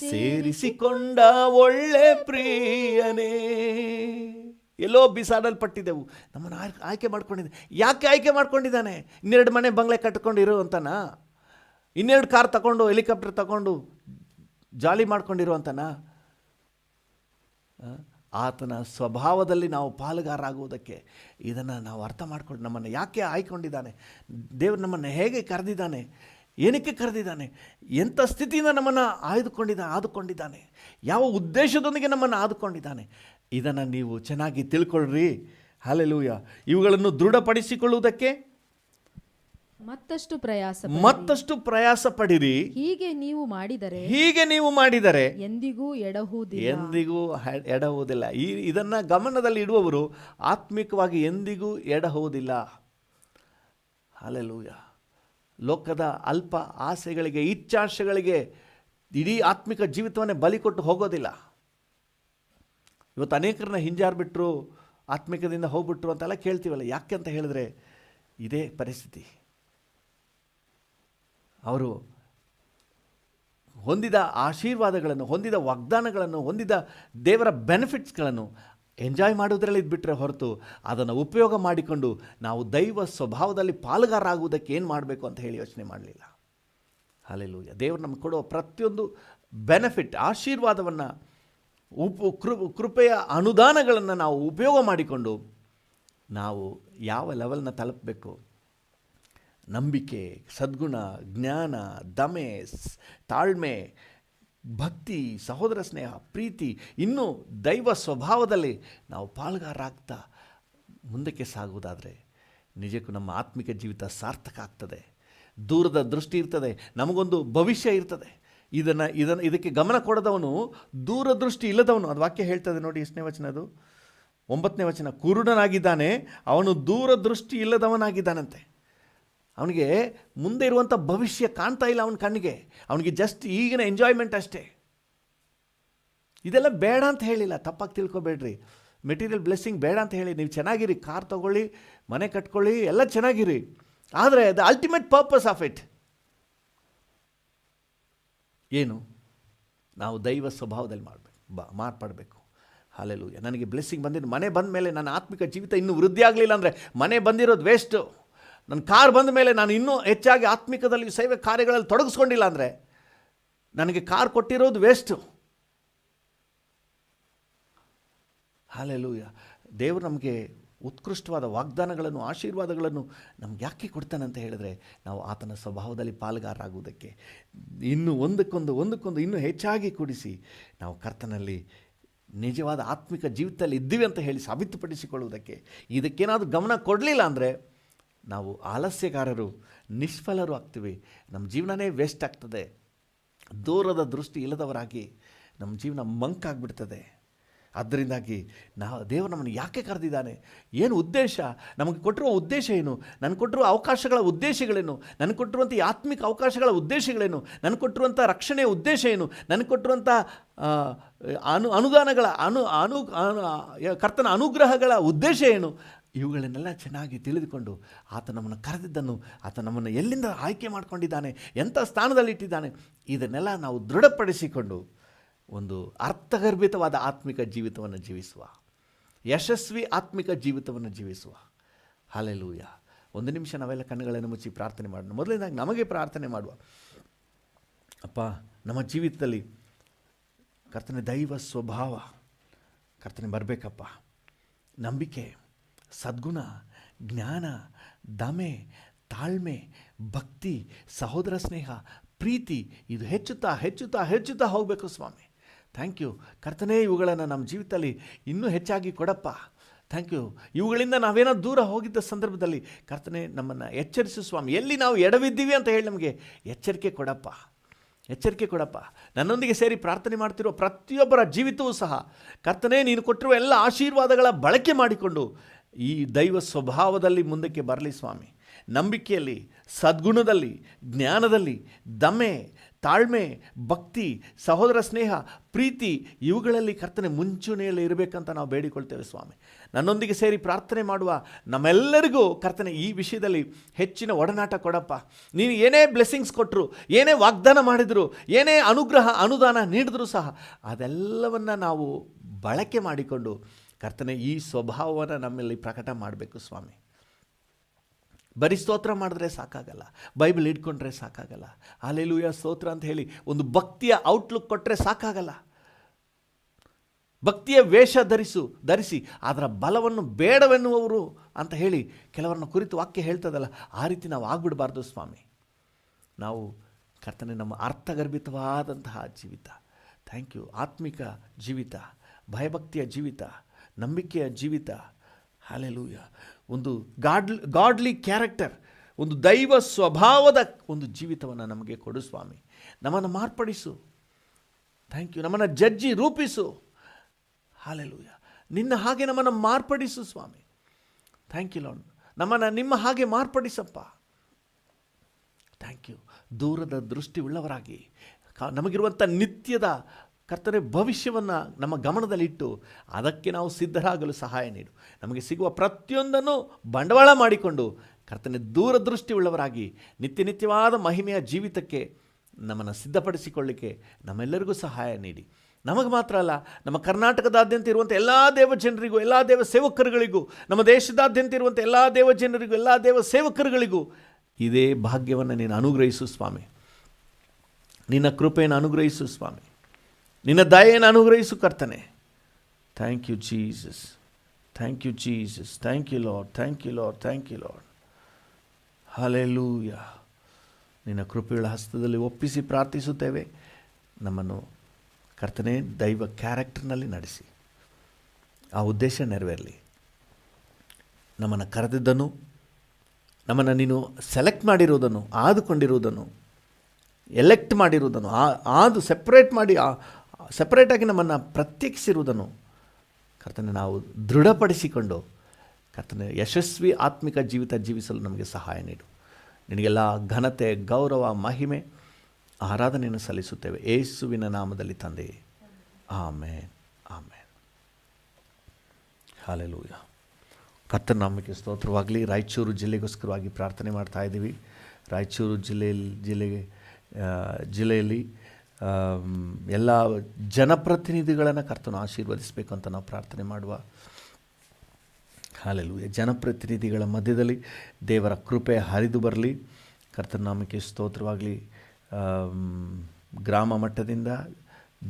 ಸೇರಿಸಿಕೊಂಡ ಒಳ್ಳೆ ಪ್ರಿಯನೇ. ಎಲ್ಲೋ ಬಿಸಾಡಲ್ಪಟ್ಟಿದ್ದೆವು, ನಮ್ಮನ್ನು ಆಯ್ಕೆ ಮಾಡ್ಕೊಂಡಿದ್ದೆ. ಯಾಕೆ ಆಯ್ಕೆ ಮಾಡ್ಕೊಂಡಿದ್ದಾನೆ? 2 ಮನೆ ಬಂಗ್ಲೆ ಕಟ್ಕೊಂಡಿರು ಅಂತನಾ? 2 ಕಾರ್ ತಗೊಂಡು, ಹೆಲಿಕಾಪ್ಟರ್ ತಗೊಂಡು ಜಾಲಿ ಮಾಡ್ಕೊಂಡಿರು ಅಂತನಾ? ಆತನ ಸ್ವಭಾವದಲ್ಲಿ ನಾವು ಪಾಲುಗಾರರಾಗುವುದಕ್ಕೆ ಇದನ್ನು ನಾವು ಅರ್ಥ ಮಾಡ್ಕೊಂಡು, ನಮ್ಮನ್ನು ಯಾಕೆ ಆಯ್ಕೊಂಡಿದ್ದಾನೆ, ದೇವರು ನಮ್ಮನ್ನು ಹೇಗೆ ಕರೆದಿದ್ದಾನೆ, ಏನಕ್ಕೆ ಕರೆದಿದ್ದಾನೆ, ಎಂಥ ಸ್ಥಿತಿಯಿಂದ ನಮ್ಮನ್ನು ಆದುಕೊಂಡಿದ್ದಾನೆ, ಯಾವ ಉದ್ದೇಶದೊಂದಿಗೆ ನಮ್ಮನ್ನು ಆದುಕೊಂಡಿದ್ದಾನೆ, ಇದನ್ನು ನೀವು ಚೆನ್ನಾಗಿ ತಿಳ್ಕೊಳ್ರಿ. ಹಲ್ಲೆಲೂಯಾ. ಇವುಗಳನ್ನು ದೃಢಪಡಿಸಿಕೊಳ್ಳುವುದಕ್ಕೆ ಮತ್ತಷ್ಟು ಪ್ರಯಾಸ ಪಡಿರಿ. ಹೀಗೆ ನೀವು ಮಾಡಿದರೆ ಎಂದಿಗೂ ಎಡಹುವುದಿಲ್ಲ. ಇದನ್ನು ಗಮನದಲ್ಲಿ ಇಡುವವರು ಆತ್ಮಿಕವಾಗಿ ಎಂದಿಗೂ ಎಡಹುವುದಿಲ್ಲ. ಹಲ್ಲೆಲೂಯಾ. ಲೋಕದ ಅಲ್ಪ ಆಸೆಗಳಿಗೆ, ಇಚ್ಛಾಶೆಗಳಿಗೆ ಇಡೀ ಆತ್ಮಿಕ ಜೀವಿತವನ್ನೇ ಬಲಿ ಕೊಟ್ಟು ಹೋಗೋದಿಲ್ಲ. ಇವತ್ತು ಅನೇಕರನ್ನ ಹಿಂಜಾರ್ಬಿಟ್ರು, ಆತ್ಮಿಕದಿಂದ ಹೋಗ್ಬಿಟ್ರು ಅಂತೆಲ್ಲ ಕೇಳ್ತೀವಲ್ಲ. ಯಾಕೆ ಅಂತ ಹೇಳಿದ್ರೆ ಇದೇ ಪರಿಸ್ಥಿತಿ. ಅವರು ಹೊಂದಿದ ಆಶೀರ್ವಾದಗಳನ್ನು, ಹೊಂದಿದ ವಾಗ್ದಾನಗಳನ್ನು, ಹೊಂದಿದ ದೇವರ ಬೆನಿಫಿಟ್ಸ್ಗಳನ್ನು ಎಂಜಾಯ್ ಮಾಡೋದ್ರಲ್ಲಿ ಇದ್ಬಿಟ್ರೆ ಹೊರತು ಅದನ್ನು ಉಪಯೋಗ ಮಾಡಿಕೊಂಡು ನಾವು ದೈವ ಸ್ವಭಾವದಲ್ಲಿ ಪಾಲುಗಾರರಾಗುವುದಕ್ಕೆ ಏನು ಮಾಡಬೇಕು ಅಂತ ಹೇಳಿ ಯೋಚನೆ ಮಾಡಲಿಲ್ಲ. ಹಲ್ಲೆಲೂಯಾ. ದೇವರು ನಮಗೆ ಕೊಡುವ ಪ್ರತಿಯೊಂದು ಬೆನಿಫಿಟ್, ಆಶೀರ್ವಾದವನ್ನು, ಕೃಪೆಯ ಅನುದಾನಗಳನ್ನು ನಾವು ಉಪಯೋಗ ಮಾಡಿಕೊಂಡು ನಾವು ಯಾವ ಲೆವೆಲ್ನ ತಲುಪಬೇಕು, ನಂಬಿಕೆ, ಸದ್ಗುಣ, ಜ್ಞಾನ, ದಮೆ, ತಾಳ್ಮೆ, ಭಕ್ತಿ, ಸಹೋದರ ಸ್ನೇಹ, ಪ್ರೀತಿ, ಇನ್ನೂ ದೈವ ಸ್ವಭಾವದಲ್ಲಿ ನಾವು ಪಾಲುಗಾರರಾಗ್ತಾ ಮುಂದಕ್ಕೆ ಸಾಗುವುದಾದರೆ ನಿಜಕ್ಕೂ ನಮ್ಮ ಆತ್ಮಿಕ ಜೀವಿತ ಸಾರ್ಥಕ ಆಗ್ತದೆ. ದೂರದ ದೃಷ್ಟಿ ಇರ್ತದೆ, ನಮಗೊಂದು ಭವಿಷ್ಯ ಇರ್ತದೆ. ಇದಕ್ಕೆ ಗಮನ ಕೊಡದವನು ದೂರದೃಷ್ಟಿ ಇಲ್ಲದವನು. ಅದು ವಾಕ್ಯ ಹೇಳ್ತದೆ ನೋಡಿ, ಎಷ್ಟನೇ ವಚನ ಅದು? 9ನೇ ವಚನ. ಕುರುಡನಾಗಿದ್ದಾನೆ, ಅವನು ದೂರದೃಷ್ಟಿ ಇಲ್ಲದವನಾಗಿದ್ದಾನಂತೆ. ಅವನಿಗೆ ಮುಂದೆ ಇರುವಂಥ ಭವಿಷ್ಯ ಕಾಣ್ತಾ ಇಲ್ಲ ಅವನ ಕಣ್ಣಿಗೆ. ಅವನಿಗೆ ಜಸ್ಟ್ ಈಗಿನ ಎಂಜಾಯ್ಮೆಂಟ್ ಅಷ್ಟೇ. ಇದೆಲ್ಲ ಬೇಡ ಅಂತ ಹೇಳಿಲ್ಲ, ತಪ್ಪಾಗಿ ತಿಳ್ಕೊಬೇಡ್ರಿ. ಮೆಟೀರಿಯಲ್ ಬ್ಲೆಸ್ಸಿಂಗ್ ಬೇಡ ಅಂತ ಹೇಳಿ, ನೀವು ಚೆನ್ನಾಗಿರಿ, ಕಾರ್ ತೊಗೊಳ್ಳಿ, ಮನೆ ಕಟ್ಕೊಳ್ಳಿ, ಎಲ್ಲ ಚೆನ್ನಾಗಿರಿ. ಆದರೆ the ultimate purpose of it ಏನು? ನಾವು ದೈವ ಸ್ವಭಾವದಲ್ಲಿ ಮಾರ್ಪಡಬೇಕು. ಹಲ್ಲೆಲೂಯಾ. ನನಗೆ ಬ್ಲೆಸ್ಸಿಂಗ್ ಬಂದಿದ್ದು, ಮನೆ ಬಂದ ಮೇಲೆ ನನ್ನ ಆತ್ಮಿಕ ಜೀವಿತ ಇನ್ನೂ ವೃದ್ಧಿ ಆಗಲಿಲ್ಲ ಅಂದರೆ ಮನೆ ಬಂದಿರೋದು ವೇಸ್ಟು. ನನ್ನ ಕಾರ್ ಬಂದ ಮೇಲೆ ನಾನು ಇನ್ನೂ ಹೆಚ್ಚಾಗಿ ಆತ್ಮಿಕದಲ್ಲಿ ಸೇವೆ ಕಾರ್ಯಗಳಲ್ಲಿ ತೊಡಗಿಸ್ಕೊಂಡಿಲ್ಲ ಅಂದರೆ ನನಗೆ ಕಾರ್ ಕೊಟ್ಟಿರೋದು ವೇಸ್ಟು. ಹಲ್ಲೆಲೂಯಾ. ದೇವರು ನಮಗೆ ಉತ್ಕೃಷ್ಟವಾದ ವಾಗ್ದಾನಗಳನ್ನು, ಆಶೀರ್ವಾದಗಳನ್ನು ನಮ್ಗೆ ಯಾಕೆ ಕೊಡ್ತಾನೆ ಅಂತ ಹೇಳಿದ್ರೆ, ನಾವು ಆತನ ಸ್ವಭಾವದಲ್ಲಿ ಪಾಲುಗಾರರಾಗುವುದಕ್ಕೆ, ಇನ್ನೂ ಒಂದಕ್ಕೊಂದು ಇನ್ನೂ ಹೆಚ್ಚಾಗಿ ಕೂಡಿಸಿ ನಾವು ಕರ್ತನಲ್ಲಿ ನಿಜವಾದ ಆತ್ಮಿಕ ಜೀವಿತದಲ್ಲಿ ಇದ್ದೀವಿ ಅಂತ ಹೇಳಿ ಸಾಬೀತುಪಡಿಸಿಕೊಳ್ಳುವುದಕ್ಕೆ ಇದಕ್ಕೇನಾದರೂ ಗಮನ ಕೊಡಲಿಲ್ಲ ಅಂದರೆ ನಾವು ಆಲಸ್ಯಗಾರರು, ನಿಷ್ಫಲರು ಆಗ್ತೀವಿ. ನಮ್ಮ ಜೀವನನೇ ವೇಸ್ಟ್ ಆಗ್ತದೆ. ದೂರದ ದೃಷ್ಟಿ ಇಲ್ಲದವರಾಗಿ ನಮ್ಮ ಜೀವನ ಮಂಕಾಗ್ಬಿಡ್ತದೆ. ಅದರಿಂದಾಗಿ ದೇವರು ನಮ್ಮನ್ನು ಯಾಕೆ ಕರೆದಿದ್ದಾನೆ, ಏನು ಉದ್ದೇಶ, ನಮಗೆ ಕೊಟ್ಟಿರುವ ಉದ್ದೇಶ ಏನು, ನನಗೆ ಕೊಟ್ಟಿರುವ ಅವಕಾಶಗಳ ಉದ್ದೇಶಗಳೇನು, ನನಗೆ ಕೊಟ್ಟಿರುವಂಥ ಆತ್ಮಿಕ ಅವಕಾಶಗಳ ಉದ್ದೇಶಗಳೇನು, ನನಗೆ ಕೊಟ್ಟಿರುವಂಥ ರಕ್ಷಣೆಯ ಉದ್ದೇಶ ಏನು, ನನಗೆ ಕೊಟ್ಟಿರುವಂಥ ಅನುದಾನಗಳ ಕರ್ತನ ಅನುಗ್ರಹಗಳ ಉದ್ದೇಶ ಏನು, ಇವುಗಳನ್ನೆಲ್ಲ ಚೆನ್ನಾಗಿ ತಿಳಿದುಕೊಂಡು ಆತ ನಮ್ಮನ್ನು ಕರೆದಿದ್ದನ್ನು, ಆತ ನಮ್ಮನ್ನು ಎಲ್ಲಿಂದ ಆಯ್ಕೆ ಮಾಡ್ಕೊಂಡಿದ್ದಾನೆ, ಎಂಥ ಸ್ಥಾನದಲ್ಲಿಟ್ಟಿದ್ದಾನೆ, ಇದನ್ನೆಲ್ಲ ನಾವು ದೃಢಪಡಿಸಿಕೊಂಡು ಒಂದು ಅರ್ಥಗರ್ಭಿತವಾದ ಆತ್ಮಿಕ ಜೀವಿತವನ್ನು ಜೀವಿಸುವ, ಯಶಸ್ವಿ ಆತ್ಮಿಕ ಜೀವಿತವನ್ನು ಜೀವಿಸುವ. ಹಲ್ಲೆಲೂಯಾ. ಒಂದು ನಿಮಿಷ ನಾವೆಲ್ಲ ಕಣ್ಣುಗಳನ್ನು ಮುಚ್ಚಿ ಪ್ರಾರ್ಥನೆ ಮಾಡೋಣ. ಮೊದಲನೇದಾಗಿ ನಮಗೆ ಪ್ರಾರ್ಥನೆ ಮಾಡುವ. ಅಪ್ಪ, ನಮ್ಮ ಜೀವಿತದಲ್ಲಿ ಕರ್ತನೆ ದೈವ ಸ್ವಭಾವ ಕರ್ತನೆ ಬರಬೇಕಪ್ಪ. ನಂಬಿಕೆ, ಸದ್ಗುಣ, ಜ್ಞಾನ, ದಮೆ, ತಾಳ್ಮೆ, ಭಕ್ತಿ, ಸಹೋದರ ಸ್ನೇಹ, ಪ್ರೀತಿ, ಇದು ಹೆಚ್ಚುತ್ತಾ ಹೆಚ್ಚುತ್ತಾ ಹೆಚ್ಚುತ್ತಾ ಹೋಗಬೇಕು ಸ್ವಾಮಿ. ಥ್ಯಾಂಕ್ ಯು ಕರ್ತನೇ. ಇವುಗಳನ್ನು ನಮ್ಮ ಜೀವಿತದಲ್ಲಿ ಇನ್ನೂ ಹೆಚ್ಚಾಗಿ ಕೊಡಪ್ಪ. Thank you. ಇವುಗಳಿಂದ ನಾವೇನೋ ದೂರ ಹೋಗಿದ್ದ ಸಂದರ್ಭದಲ್ಲಿ ಕರ್ತನೇ ನಮ್ಮನ್ನು ಎಚ್ಚರಿಸು ಸ್ವಾಮಿ. ಎಲ್ಲಿ ನಾವು ಎಡವಿದ್ದೀವಿ ಅಂತ ಹೇಳಿ ನಮಗೆ ಎಚ್ಚರಿಕೆ ಕೊಡಪ್ಪ, ಎಚ್ಚರಿಕೆ ಕೊಡಪ್ಪ. ನನ್ನೊಂದಿಗೆ ಸೇರಿ ಪ್ರಾರ್ಥನೆ ಮಾಡ್ತಿರೋ ಪ್ರತಿಯೊಬ್ಬರ ಜೀವಿತವೂ ಸಹ ಕರ್ತನೇ ನೀನು ಕೊಟ್ಟಿರುವ ಎಲ್ಲ ಆಶೀರ್ವಾದಗಳ ಬಳಕೆ ಮಾಡಿಕೊಂಡು ಈ ದೈವ ಸ್ವಭಾವದಲ್ಲಿ ಮುಂದಕ್ಕೆ ಬರಲಿ ಸ್ವಾಮಿ. ನಂಬಿಕೆಯಲ್ಲಿ, ಸದ್ಗುಣದಲ್ಲಿ, ಜ್ಞಾನದಲ್ಲಿ, ದಮೆ, ತಾಳ್ಮೆ, ಭಕ್ತಿ, ಸಹೋದರ ಸ್ನೇಹ, ಪ್ರೀತಿ, ಇವುಗಳಲ್ಲಿ ಕರ್ತನೆ ಮುಂಚೂಣಿಯಲ್ಲಿ ಇರಬೇಕಂತ ನಾವು ಬೇಡಿಕೊಳ್ತೇವೆ ಸ್ವಾಮಿ. ನನ್ನೊಂದಿಗೆ ಸೇರಿ ಪ್ರಾರ್ಥನೆ ಮಾಡುವ ನಮ್ಮೆಲ್ಲರಿಗೂ ಕರ್ತನೆ ಈ ವಿಷಯದಲ್ಲಿ ಹೆಚ್ಚಿನ ಒಡನಾಟ ಕೊಡಪ್ಪ. ನೀನು ಏನೇ ಬ್ಲೆಸ್ಸಿಂಗ್ಸ್ ಕೊಟ್ಟರು, ಏನೇ ವಾಗ್ದಾನ ಮಾಡಿದರು, ಏನೇ ಅನುದಾನ ನೀಡಿದ್ರು ಸಹ ಅದೆಲ್ಲವನ್ನು ನಾವು ಬಳಕೆ ಮಾಡಿಕೊಂಡು ಕರ್ತನೆ ಈ ಸ್ವಭಾವವನ್ನು ನಮ್ಮಲ್ಲಿ ಪ್ರಕಟ ಮಾಡಬೇಕು ಸ್ವಾಮಿ. ಬರೀ ಸ್ತೋತ್ರ ಮಾಡಿದ್ರೆ ಸಾಕಾಗಲ್ಲ, ಬೈಬಲ್ ಹಿಡ್ಕೊಂಡ್ರೆ ಸಾಕಾಗಲ್ಲ, ಹಲ್ಲೆಲೂಯಾ ಸ್ತೋತ್ರ ಅಂತ ಹೇಳಿ ಒಂದು ಭಕ್ತಿಯ ಔಟ್ಲುಕ್ ಕೊಟ್ಟರೆ ಸಾಕಾಗಲ್ಲ. ಭಕ್ತಿಯ ವೇಷ ಧರಿಸಿ ಅದರ ಬಲವನ್ನು ಬೇಡವೆನ್ನುವರು ಅಂತ ಹೇಳಿ ಕೆಲವರನ್ನ ಕುರಿತು ವಾಕ್ಯ ಹೇಳ್ತದಲ್ಲ, ಆ ರೀತಿ ನಾವು ಆಗ್ಬಿಡಬಾರ್ದು ಸ್ವಾಮಿ. ನಾವು ಕರ್ತನೆ ನಮ್ಮ ಅರ್ಥಗರ್ಭಿತವಾದಂತಹ ಜೀವಿತ, ಥ್ಯಾಂಕ್ ಯು, ಆತ್ಮಿಕ ಜೀವಿತ, ಭಯಭಕ್ತಿಯ ಜೀವಿತ, ನಂಬಿಕೆಯ ಜೀವಿತ, ಹಲ್ಲೆಲೂಯಾ, ಒಂದು ಗಾಡ್ಲಿ ಕ್ಯಾರೆಕ್ಟರ್, ಒಂದು ದೈವ ಸ್ವಭಾವದ ಒಂದು ಜೀವಿತವನ್ನು ನಮಗೆ ಕೊಡು ಸ್ವಾಮಿ. ನಮ್ಮನ್ನು ಮಾರ್ಪಡಿಸು. Thank you. ನಮ್ಮನ್ನು ಜಜ್ಜಿ ರೂಪಿಸು. ಹಲ್ಲೆಲೂಯಾ. ನಿನ್ನ ಹಾಗೆ ನಮ್ಮನ್ನು ಮಾರ್ಪಡಿಸು ಸ್ವಾಮಿ. Thank you Lord. ನಮ್ಮನ್ನು ನಿಮ್ಮ ಹಾಗೆ ಮಾರ್ಪಡಿಸಪ್ಪ. Thank you. ದೂರದ ದೃಷ್ಟಿ ಉಳ್ಳವರಾಗಿ ನಮಗಿರುವಂಥ ನಿತ್ಯದ ಕರ್ತನೆ ಭವಿಷ್ಯವನ್ನು ನಮ್ಮ ಗಮನದಲ್ಲಿಟ್ಟು ಅದಕ್ಕೆ ನಾವು ಸಿದ್ಧರಾಗಲು ಸಹಾಯ ನೀಡು. ನಮಗೆ ಸಿಗುವ ಪ್ರತಿಯೊಂದನ್ನು ಬಂಡವಾಳ ಮಾಡಿಕೊಂಡು ಕರ್ತನೆ ದೂರದೃಷ್ಟಿ ಉಳ್ಳವರಾಗಿ ನಿತ್ಯವಾದ ಮಹಿಮೆಯ ಜೀವಿತಕ್ಕೆ ನಮ್ಮನ್ನು ಸಿದ್ಧಪಡಿಸಿಕೊಳ್ಳಿಕ್ಕೆ ನಮ್ಮೆಲ್ಲರಿಗೂ ಸಹಾಯ ನೀಡಿ. ನಮಗೆ ಮಾತ್ರ ಅಲ್ಲ, ನಮ್ಮ ಕರ್ನಾಟಕದಾದ್ಯಂತ ಇರುವಂಥ ಎಲ್ಲ ದೇವ ಜನರಿಗೂ, ಎಲ್ಲ ದೇವ ಸೇವಕರುಗಳಿಗೂ, ನಮ್ಮ ದೇಶದಾದ್ಯಂತ ಇರುವಂಥ ಎಲ್ಲ ದೇವ ಜನರಿಗೂ, ಎಲ್ಲ ದೇವ ಸೇವಕರುಗಳಿಗೂ ಇದೇ ಭಾಗ್ಯವನ್ನು ನೀನು ಅನುಗ್ರಹಿಸು ಸ್ವಾಮಿ. ನಿನ್ನ ಕೃಪೆಯನ್ನು ಅನುಗ್ರಹಿಸು ಸ್ವಾಮಿ. ನಿನ್ನ ದಯೆಯನ್ನು ಅನುಗ್ರಹಿಸು ಕರ್ತನೆ. Thank you Jesus, thank you Jesus, thank you Lord, thank you Lord, thank you Lord. ಹಲ್ಲೆಲೂಯಾ. ನಿನ್ನ ಕೃಪೆಗಳ ಹಸ್ತದಲ್ಲಿ ಒಪ್ಪಿಸಿ ಪ್ರಾರ್ಥಿಸುತ್ತೇವೆ. ನಮ್ಮನ್ನು ಕರ್ತನೆ ದೈವ ಕ್ಯಾರೆಕ್ಟರ್ನಲ್ಲಿ ನಡೆಸಿ ಆ ಉದ್ದೇಶ ನೆರವೇರಲಿ. ನಮ್ಮನ್ನು ಕರೆದಿದ್ದನ್ನು, ನಮ್ಮನ್ನು ನೀನು ಸೆಲೆಕ್ಟ್ ಮಾಡಿರುವುದನ್ನು, ಆದುಕೊಂಡಿರುವುದನ್ನು, ಎಲೆಕ್ಟ್ ಮಾಡಿರುವುದನ್ನು, ಸೆಪ್ರೇಟಾಗಿ ನಮ್ಮನ್ನು ಪ್ರತ್ಯೇಕಿಸಿರುವುದನ್ನು ಕರ್ತನೆ ನಾವು ದೃಢಪಡಿಸಿಕೊಂಡು ಕರ್ತನೆ ಯಶಸ್ವಿ ಆತ್ಮಿಕ ಜೀವಿತ ಜೀವಿಸಲು ನಮಗೆ ಸಹಾಯ ನೀಡು. ನಿನಗೆಲ್ಲ ಘನತೆ, ಗೌರವ, ಮಹಿಮೆ, ಆರಾಧನೆಯನ್ನು ಸಲ್ಲಿಸುತ್ತೇವೆ ಯೇಸುವಿನ ನಾಮದಲ್ಲಿ ತಂದೆಯೇ. ಆಮೇನ್, ಆಮೇನ್. ಹಲ್ಲೆಲೂಯಾ. ಕರ್ತನ ನಾಮಕ್ಕೆ ಸ್ತೋತ್ರವಾಗಲಿ. ರಾಯಚೂರು ಜಿಲ್ಲೆಗೋಸ್ಕರವಾಗಿ ಪ್ರಾರ್ಥನೆ ಮಾಡ್ತಾ ಇದ್ದೀವಿ. ರಾಯಚೂರು ಜಿಲ್ಲೆಯಲ್ಲಿ ಎಲ್ಲ ಜನಪ್ರತಿನಿಧಿಗಳನ್ನು ಕರ್ತನು ಆಶೀರ್ವದಿಸಬೇಕು ಅಂತ ನಾವು ಪ್ರಾರ್ಥನೆ ಮಾಡುವ. ಹಲ್ಲೆಲೂಯಾ. ಜನಪ್ರತಿನಿಧಿಗಳ ಮಧ್ಯದಲ್ಲಿ ದೇವರ ಕೃಪೆ ಹರಿದು ಬರಲಿ. ಕರ್ತನ ನಾಮಕ್ಕೆ ಸ್ತೋತ್ರವಾಗಲಿ. ಗ್ರಾಮ ಮಟ್ಟದಿಂದ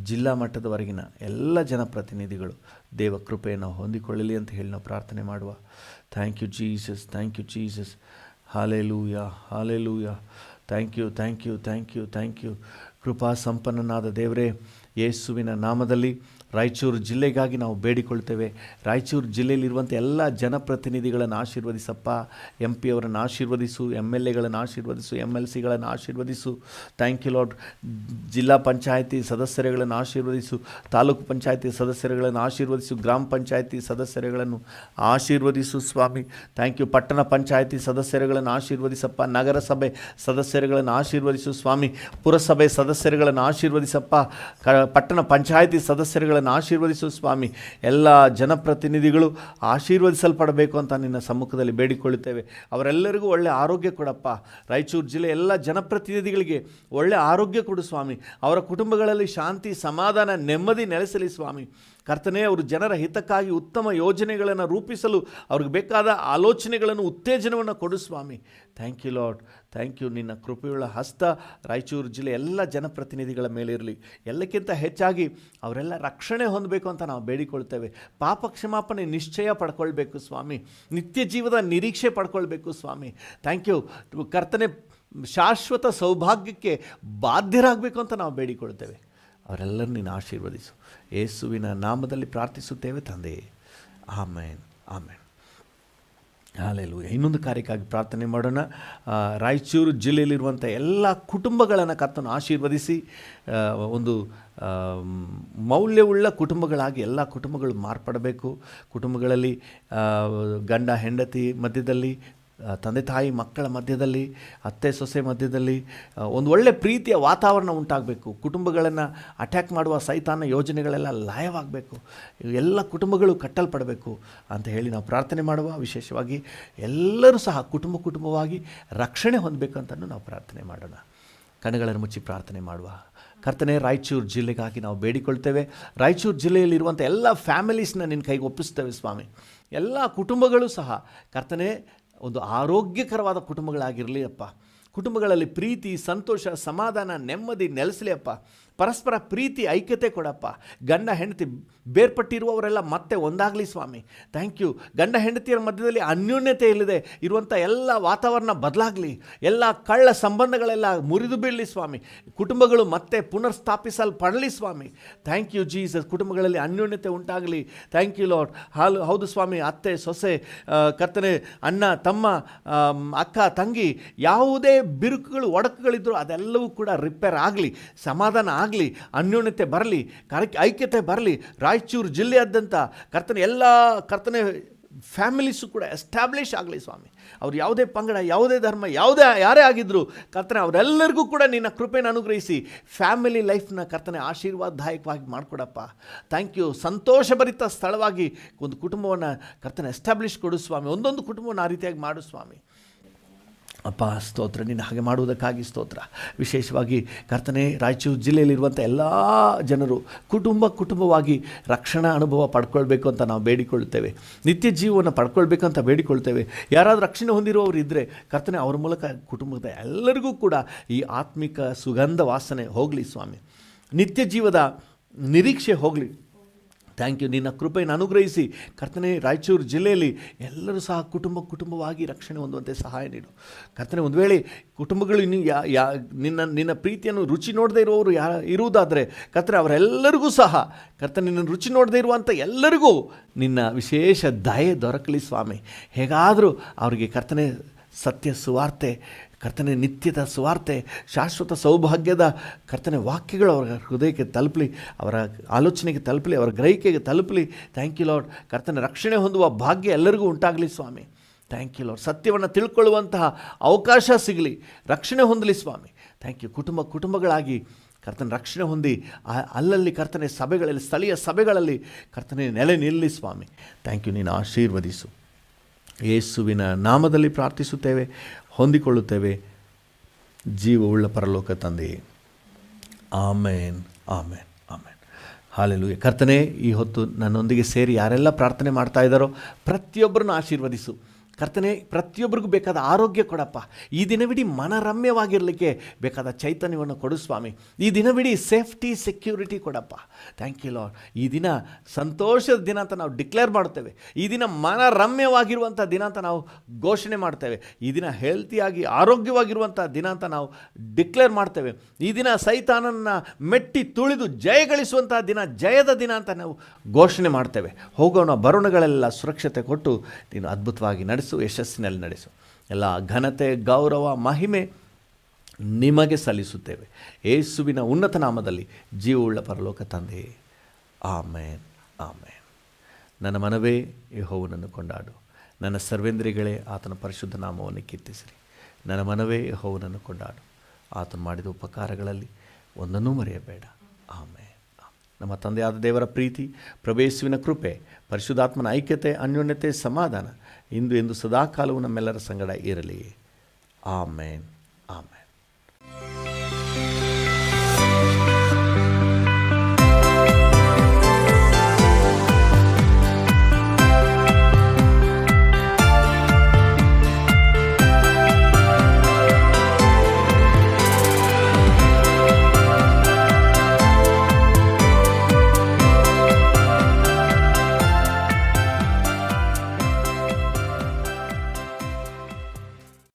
ಜಿಲ್ಲಾ ಮಟ್ಟದವರೆಗಿನ ಎಲ್ಲ ಜನಪ್ರತಿನಿಧಿಗಳು ದೇವ ಕೃಪೆಯನ್ನು ಹೊಂದಿಕೊಳ್ಳಲಿ ಅಂತ ಹೇಳಿ ನಾವು ಪ್ರಾರ್ಥನೆ ಮಾಡುವ. Thank you Jesus, thank you Jesus. Hallelujah, hallelujah. Thank you, thank you, thank you, thank you. ಕೃಪಾ ಸಂಪನ್ನನಾದ ದೇವರೇ, ಯೇಸುವಿನ ನಾಮದಲ್ಲಿ ರಾಯಚೂರು ಜಿಲ್ಲೆಗಾಗಿ ನಾವು ಬೇಡಿಕೊಳ್ತೇವೆ. ರಾಯಚೂರು ಜಿಲ್ಲೆಯಲ್ಲಿರುವಂಥ ಎಲ್ಲ ಜನಪ್ರತಿನಿಧಿಗಳನ್ನು ಆಶೀರ್ವದಿಸಪ್ಪ. MP ಅವರನ್ನು ಆಶೀರ್ವದಿಸು, MLAಗಳನ್ನು ಆಶೀರ್ವದಿಸು, MLCಗಳನ್ನು ಆಶೀರ್ವದಿಸು. Thank you Lord. ಜಿಲ್ಲಾ ಪಂಚಾಯಿತಿ ಸದಸ್ಯರುಗಳನ್ನು ಆಶೀರ್ವದಿಸು, ತಾಲೂಕು ಪಂಚಾಯಿತಿ ಸದಸ್ಯರುಗಳನ್ನು ಆಶೀರ್ವದಿಸು, ಗ್ರಾಮ ಪಂಚಾಯಿತಿ ಸದಸ್ಯರುಗಳನ್ನು ಆಶೀರ್ವದಿಸು ಸ್ವಾಮಿ. Thank you. ಪಟ್ಟಣ ಪಂಚಾಯಿತಿ ಸದಸ್ಯರುಗಳನ್ನು ಆಶೀರ್ವದಿಸಪ್ಪ. ನಗರಸಭೆ ಸದಸ್ಯರುಗಳನ್ನು ಆಶೀರ್ವದಿಸು ಸ್ವಾಮಿ. ಪುರಸಭೆ ಸದಸ್ಯರುಗಳನ್ನು ಆಶೀರ್ವದಿಸಪ್ಪ. ಪಟ್ಟಣ ಪಂಚಾಯಿತಿ ಸದಸ್ಯರುಗಳನ್ನು ಆಶೀರ್ವದಿಸು ಸ್ವಾಮಿ. ಎಲ್ಲ ಜನಪ್ರತಿನಿಧಿಗಳು ಆಶೀರ್ವದಿಸಲ್ಪಡಬೇಕು ಅಂತ ನಿನ್ನ ಸಮ್ಮುಖದಲ್ಲಿ ಬೇಡಿಕೊಳ್ಳುತ್ತೇವೆ. ಅವರೆಲ್ಲರಿಗೂ ಒಳ್ಳೆ ಆರೋಗ್ಯ ಕೊಡಪ್ಪ. ರಾಯಚೂರು ಜಿಲ್ಲೆ ಎಲ್ಲ ಜನಪ್ರತಿನಿಧಿಗಳಿಗೆ ಒಳ್ಳೆ ಆರೋಗ್ಯ ಕೊಡು ಸ್ವಾಮಿ. ಅವರ ಕುಟುಂಬಗಳಲ್ಲಿ ಶಾಂತಿ, ಸಮಾಧಾನ, ನೆಮ್ಮದಿ ನೆಲೆಸಲಿ ಸ್ವಾಮಿ. ಕರ್ತನೇ, ಅವರು ಜನರ ಹಿತಕ್ಕಾಗಿ ಉತ್ತಮ ಯೋಜನೆಗಳನ್ನು ರೂಪಿಸಲು ಅವ್ರಿಗೆ ಬೇಕಾದ ಆಲೋಚನೆಗಳನ್ನು, ಉತ್ತೇಜನವನ್ನು ಕೊಡು ಸ್ವಾಮಿ. Thank you Lord. Thank you. ನಿನ್ನ ಕೃಪೆಯುಳ್ಳ ಹಸ್ತ ರಾಯಚೂರು ಜಿಲ್ಲೆ ಎಲ್ಲ ಜನಪ್ರತಿನಿಧಿಗಳ ಮೇಲೆ ಇರಲಿ. ಎಲ್ಲಕ್ಕಿಂತ ಹೆಚ್ಚಾಗಿ ಅವರೆಲ್ಲ ರಕ್ಷಣೆ ಹೊಂದಬೇಕು ಅಂತ ನಾವು ಬೇಡಿಕೊಳ್ತೇವೆ. ಪಾಪ ಕ್ಷಮಾಪಣೆ ನಿಶ್ಚಯ ಪಡ್ಕೊಳ್ಬೇಕು ಸ್ವಾಮಿ. ನಿತ್ಯ ಜೀವದ ನಿರೀಕ್ಷೆ ಪಡ್ಕೊಳ್ಬೇಕು ಸ್ವಾಮಿ. ಥ್ಯಾಂಕ್ ಯು ಕರ್ತನೆ. ಶಾಶ್ವತ ಸೌಭಾಗ್ಯಕ್ಕೆ ಬಾಧ್ಯರಾಗಬೇಕು ಅಂತ ನಾವು ಬೇಡಿಕೊಳ್ತೇವೆ. ಅವರೆಲ್ಲರೂ ನೀನು ಆಶೀರ್ವದಿಸು. ಯೇಸುವಿನ ನಾಮದಲ್ಲಿ ಪ್ರಾರ್ಥಿಸುತ್ತೇವೆ ತಂದೆಯೇ. ಆಮೇನ್, ಆಮೇನ್. ಹಾಲೆಲೂಯಾ. ಇನ್ನೊಂದು ಕಾರ್ಯಕ್ಕಾಗಿ ಪ್ರಾರ್ಥನೆ ಮಾಡೋಣ. ರಾಯಚೂರು ಜಿಲ್ಲೆಯಲ್ಲಿರುವಂಥ ಎಲ್ಲ ಕುಟುಂಬಗಳನ್ನು ಕರ್ತನು ಆಶೀರ್ವದಿಸಿ ಒಂದು ಮೌಲ್ಯವುಳ್ಳ ಕುಟುಂಬಗಳಾಗಿ ಎಲ್ಲ ಕುಟುಂಬಗಳು ಮಾರ್ಪಡಬೇಕು. ಕುಟುಂಬಗಳಲ್ಲಿ ಗಂಡ ಹೆಂಡತಿ ಮಧ್ಯದಲ್ಲಿ, ತಂದೆ ತಾಯಿ ಮಕ್ಕಳ ಮಧ್ಯದಲ್ಲಿ, ಅತ್ತೆ ಸೊಸೆ ಮಧ್ಯದಲ್ಲಿ ಒಂದು ಒಳ್ಳೆ ಪ್ರೀತಿಯ ವಾತಾವರಣ ಉಂಟಾಗಬೇಕು. ಕುಟುಂಬಗಳನ್ನು ಅಟ್ಯಾಕ್ ಮಾಡುವ ಸೈತಾನ ಯೋಜನೆಗಳೆಲ್ಲ ಲಯವಾಗಬೇಕು. ಎಲ್ಲ ಕುಟುಂಬಗಳು ಕಟ್ಟಲ್ಪಡಬೇಕು ಅಂತ ಹೇಳಿ ನಾವು ಪ್ರಾರ್ಥನೆ ಮಾಡುವ. ವಿಶೇಷವಾಗಿ ಎಲ್ಲರೂ ಸಹ ಕುಟುಂಬವಾಗಿ ರಕ್ಷಣೆ ಹೊಂದಬೇಕಂತಲೂ ನಾವು ಪ್ರಾರ್ಥನೆ ಮಾಡೋಣ. ಕಣ್ಣುಗಳನ್ನು ಮುಚ್ಚಿ ಪ್ರಾರ್ಥನೆ ಮಾಡುವ. ಕರ್ತನೇ, ರಾಯಚೂರು ಜಿಲ್ಲೆಗಾಗಿ ನಾವು ಬೇಡಿಕೊಳ್ತೇವೆ. ರಾಯಚೂರು ಜಿಲ್ಲೆಯಲ್ಲಿರುವಂಥ ಎಲ್ಲ ಫ್ಯಾಮಿಲೀಸ್ನ ನಿನ್ನ ಕೈಗೆ ಒಪ್ಪಿಸ್ತೇವೆ ಸ್ವಾಮಿ. ಎಲ್ಲ ಕುಟುಂಬಗಳು ಸಹ ಕರ್ತನೇ ಒಂದು ಆರೋಗ್ಯಕರವಾದ ಕುಟುಂಬಗಳಾಗಿರಲಿ ಅಪ್ಪ. ಕುಟುಂಬಗಳಲ್ಲಿ ಪ್ರೀತಿ, ಸಂತೋಷ, ಸಮಾಧಾನ, ನೆಮ್ಮದಿ ನೆಲೆಸಲಿ ಅಪ್ಪ. ಪರಸ್ಪರ ಪ್ರೀತಿ, ಐಕ್ಯತೆ ಕೊಡಪ್ಪ. ಗಂಡ ಹೆಂಡತಿ ಬೇರ್ಪಟ್ಟಿರುವವರೆಲ್ಲ ಮತ್ತೆ ಒಂದಾಗಲಿ ಸ್ವಾಮಿ. Thank you. ಗಂಡ ಹೆಂಡತಿಯರ ಮಧ್ಯದಲ್ಲಿ ಅನ್ಯೋನ್ಯತೆ ಇಲ್ಲದೆ ಇರುವಂಥ ಎಲ್ಲ ವಾತಾವರಣ ಬದಲಾಗಲಿ. ಎಲ್ಲ ಕಳ್ಳ ಸಂಬಂಧಗಳೆಲ್ಲ ಮುರಿದು ಬೀಳಲಿ ಸ್ವಾಮಿ. ಕುಟುಂಬಗಳು ಮತ್ತೆ ಪುನರ್ಸ್ಥಾಪಿಸಲ್ಪಡಲಿ ಸ್ವಾಮಿ. Thank you Jesus. ಕುಟುಂಬಗಳಲ್ಲಿ ಅನ್ಯೋನ್ಯತೆ ಉಂಟಾಗಲಿ. Thank you Lord. ಹೌದು ಸ್ವಾಮಿ. ಅತ್ತೆ ಸೊಸೆ, ಕರ್ತನೆ, ಅಣ್ಣ ತಮ್ಮ, ಅಕ್ಕ ತಂಗಿ, ಯಾವುದೇ ಬಿರುಕುಗಳು ಒಡಕುಗಳಿದ್ದರೂ ಅದೆಲ್ಲವೂ ಕೂಡ ರಿಪೇರ್ ಆಗಲಿ. ಸಮಾಧಾನ ಆಗಲಿ, ಅನ್ಯೋನ್ಯತೆ ಬರಲಿ, ಐಕ್ಯತೆ ಬರಲಿ. ರಾಯಚೂರು ಜಿಲ್ಲೆಯಾದ್ಯಂತ ಕರ್ತನೆ ಫ್ಯಾಮಿಲೀಸು ಕೂಡ ಎಸ್ಟಾಬ್ಲಿಷ್ ಆಗಲಿ ಸ್ವಾಮಿ. ಅವ್ರು ಯಾವುದೇ ಪಂಗಡ, ಯಾವುದೇ ಧರ್ಮ, ಯಾರೇ ಆಗಿದ್ದರೂ ಕರ್ತನೆ ಅವರೆಲ್ಲರಿಗೂ ಕೂಡ ನಿನ್ನ ಕೃಪೆಯನ್ನು ಅನುಗ್ರಹಿಸಿ ಫ್ಯಾಮಿಲಿ ಲೈಫ್ನ ಕರ್ತನೆ ಆಶೀರ್ವಾದದಾಯಕವಾಗಿ ಮಾಡಿಕೊಡಪ್ಪ. Thank you. ಸಂತೋಷಭರಿತ ಸ್ಥಳವಾಗಿ ಒಂದು ಕುಟುಂಬವನ್ನು ಕರ್ತನೆ ಎಸ್ಟಾಬ್ಲಿಷ್ ಕೊಡು ಸ್ವಾಮಿ. ಒಂದೊಂದು ಕುಟುಂಬವನ್ನು ಆ ರೀತಿಯಾಗಿ ಮಾಡು ಸ್ವಾಮಿ. ಅಪ್ಪ ಸ್ತೋತ್ರ. ನೀನು ಹಾಗೆ ಮಾಡುವುದಕ್ಕಾಗಿ ಸ್ತೋತ್ರ. ವಿಶೇಷವಾಗಿ ಕರ್ತನೆ, ರಾಯಚೂರು ಜಿಲ್ಲೆಯಲ್ಲಿರುವಂಥ ಎಲ್ಲ ಜನರು ಕುಟುಂಬವಾಗಿ ರಕ್ಷಣಾ ಅನುಭವ ಪಡ್ಕೊಳ್ಬೇಕು ಅಂತ ನಾವು ಬೇಡಿಕೊಳ್ಳುತ್ತೇವೆ. ನಿತ್ಯ ಜೀವವನ್ನು ಪಡ್ಕೊಳ್ಬೇಕು ಅಂತ ಬೇಡಿಕೊಳ್ತೇವೆ. ಯಾರಾದರೂ ರಕ್ಷಣೆ ಹೊಂದಿರುವವರು ಇದ್ದರೆ ಕರ್ತನೆ ಅವರ ಮೂಲಕ ಕುಟುಂಬದ ಎಲ್ಲರಿಗೂ ಕೂಡ ಈ ಆತ್ಮಿಕ ಸುಗಂಧ ವಾಸನೆ ಹೋಗಲಿ ಸ್ವಾಮಿ. ನಿತ್ಯ ಜೀವದ ನಿರೀಕ್ಷೆ ಹೋಗಲಿ. Thank you. ನಿನ್ನ ಕೃಪೆಯನ್ನು ಅನುಗ್ರಹಿಸಿ ಕರ್ತನೆ ರಾಯಚೂರು ಜಿಲ್ಲೆಯಲ್ಲಿ ಎಲ್ಲರೂ ಸಹ ಕುಟುಂಬವಾಗಿ ರಕ್ಷಣೆ ಹೊಂದುವಂತೆ ಸಹಾಯ ನೀಡು ಕರ್ತನೆ. ಒಂದು ವೇಳೆ ಕುಟುಂಬಗಳು ಇನ್ನು ನಿನ್ನ ಪ್ರೀತಿಯನ್ನು ರುಚಿ ನೋಡದೇ ಇರುವವರು ಇರುವುದಾದರೆ ಕರ್ತನೆ ಅವರೆಲ್ಲರಿಗೂ ಸಹ ಕರ್ತನೆ ನಿನ್ನ ರುಚಿ ನೋಡದೇ ಇರುವಂಥ ಎಲ್ಲರಿಗೂ ನಿನ್ನ ವಿಶೇಷ ದಯೆ ದೊರಕಲಿ ಸ್ವಾಮಿ. ಹೇಗಾದರೂ ಅವರಿಗೆ ಕರ್ತನೆ ಸತ್ಯ ಸುವಾರ್ತೆ, ಕರ್ತನೆ ನಿತ್ಯದ ಸುವಾರ್ತೆ, ಶಾಶ್ವತ ಸೌಭಾಗ್ಯದ ಕರ್ತನೆ ವಾಕ್ಯಗಳು ಅವರ ಹೃದಯಕ್ಕೆ ತಲುಪಲಿ, ಅವರ ಆಲೋಚನೆಗೆ ತಲುಪಲಿ, ಅವರ ಗ್ರಹಿಕೆಗೆ ತಲುಪಲಿ. Thank you Lord. ಕರ್ತನೆ ರಕ್ಷಣೆ ಹೊಂದುವ ಭಾಗ್ಯ ಎಲ್ಲರಿಗೂ ಉಂಟಾಗಲಿ ಸ್ವಾಮಿ. Thank you Lord. ಸತ್ಯವನ್ನು ತಿಳ್ಕೊಳ್ಳುವಂತಹ ಅವಕಾಶ ಸಿಗಲಿ, ರಕ್ಷಣೆ ಹೊಂದಲಿ ಸ್ವಾಮಿ. Thank you. ಕುಟುಂಬಗಳಾಗಿ ಕರ್ತನೆ ರಕ್ಷಣೆ ಹೊಂದಿ ಅಲ್ಲಲ್ಲಿ ಕರ್ತನೆ ಸಭೆಗಳಲ್ಲಿ, ಸ್ಥಳೀಯ ಸಭೆಗಳಲ್ಲಿ ಕರ್ತನೆ ನೆಲೆ ನಿಲ್ಲಿ ಸ್ವಾಮಿ. Thank you. ನೀನು ಆಶೀರ್ವದಿಸು. ಯೇಸುವಿನ ನಾಮದಲ್ಲಿ ಪ್ರಾರ್ಥಿಸುತ್ತೇವೆ, ಹೊಂದಿಕೊಳ್ಳುತ್ತೇವೆ. ಜೀವವುಳ್ಳ ಪರಲೋಕ ತಂದೆಯೇ, ಆಮೇನ್, ಆಮೇನ್, ಆಮೇನ್. ಹಾಲೆಲೂಯಾ. ಕರ್ತನೇ, ಈ ಹೊತ್ತು ನನ್ನೊಂದಿಗೆ ಸೇರಿ ಯಾರೆಲ್ಲ ಪ್ರಾರ್ಥನೆ ಮಾಡ್ತಾ ಇದ್ದಾರೋ ಪ್ರತಿಯೊಬ್ಬರನ್ನು ಆಶೀರ್ವದಿಸು. ಕರ್ತನೆ, ಪ್ರತಿಯೊಬ್ಬರಿಗೂ ಬೇಕಾದ ಆರೋಗ್ಯ ಕೊಡಪ್ಪ. ಈ ದಿನವಿಡೀ ಮನರಮ್ಯವಾಗಿರಲಿಕ್ಕೆ ಬೇಕಾದ ಚೈತನ್ಯವನ್ನು ಕೊಡು ಸ್ವಾಮಿ. ಈ ದಿನವಿಡೀ ಸೇಫ್ಟಿ, ಸೆಕ್ಯೂರಿಟಿ ಕೊಡಪ್ಪ. Thank you Lord. ಈ ದಿನ ಸಂತೋಷದ ದಿನ ಅಂತ ನಾವು ಡಿಕ್ಲೇರ್ ಮಾಡ್ತೇವೆ. ಈ ದಿನ ಮನರಮ್ಯವಾಗಿರುವಂಥ ದಿನ ಅಂತ ನಾವು ಘೋಷಣೆ ಮಾಡ್ತೇವೆ. ಈ ದಿನ ಹೆಲ್ತಿಯಾಗಿ ಆರೋಗ್ಯವಾಗಿರುವಂಥ ದಿನ ಅಂತ ನಾವು ಡಿಕ್ಲೇರ್ ಮಾಡ್ತೇವೆ. ಈ ದಿನ ಸೈತಾನನ್ನು ಮೆಟ್ಟಿ ತುಳಿದು ಜಯಗಳಿಸುವಂಥ ದಿನ, ಜಯದ ದಿನ ಅಂತ ನಾವು ಘೋಷಣೆ ಮಾಡ್ತೇವೆ. ಹೋಗೋಣ, ಬರೋಣಗಳೆಲ್ಲ ಸುರಕ್ಷತೆ ಕೊಟ್ಟು ನೀನು ಅದ್ಭುತವಾಗಿ ನಡೆಸು, ಯಶಸ್ಸಿನಲ್ಲಿ ನಡೆಸು. ಎಲ್ಲ ಘನತೆ, ಗೌರವ, ಮಹಿಮೆ ನಿಮಗೆ ಸಲ್ಲಿಸುತ್ತೇವೆ. ಯೇಸುವಿನ ಉನ್ನತ ನಾಮದಲ್ಲಿ ಜೀವವುಳ್ಳ ಪರಲೋಕ ತಂದೆಯೇ, ಆಮೇನ್, ಆಮೇನ್. ನನ್ನ ಮನವೇ ಯೆಹೋವನನ್ನು ಕೊಂಡಾಡು, ನನ್ನ ಸರ್ವೇಂದ್ರಿಗಳೇ ಆತನ ಪರಿಶುದ್ಧ ನಾಮವನ್ನು ಕೀರ್ತಿಸಿರಿ. ನನ್ನ ಮನವೇ ಯೆಹೋವನನ್ನು ಕೊಂಡಾಡು, ಆತನು ಮಾಡಿದ ಉಪಕಾರಗಳಲ್ಲಿ ಒಂದನ್ನೂ ಮರೆಯಬೇಡ. ಆಮೇನ್. ನಮ್ಮ ತಂದೆಯಾದ ದೇವರ ಪ್ರೀತಿ, ಪ್ರಭು ಕೃಪೆ, ಪರಿಶುದ್ಧಾತ್ಮನ ಐಕ್ಯತೆ, ಅನ್ಯೋನ್ಯತೆ, ಸಮಾಧಾನ ಇಂದು ಎಂದು ಸದಾಕಾಲವೂ ನಮ್ಮೆಲ್ಲರ ಸಂಗಡ ಇರಲಿ. ಆಮೇನ್, ಆಮೇನ್.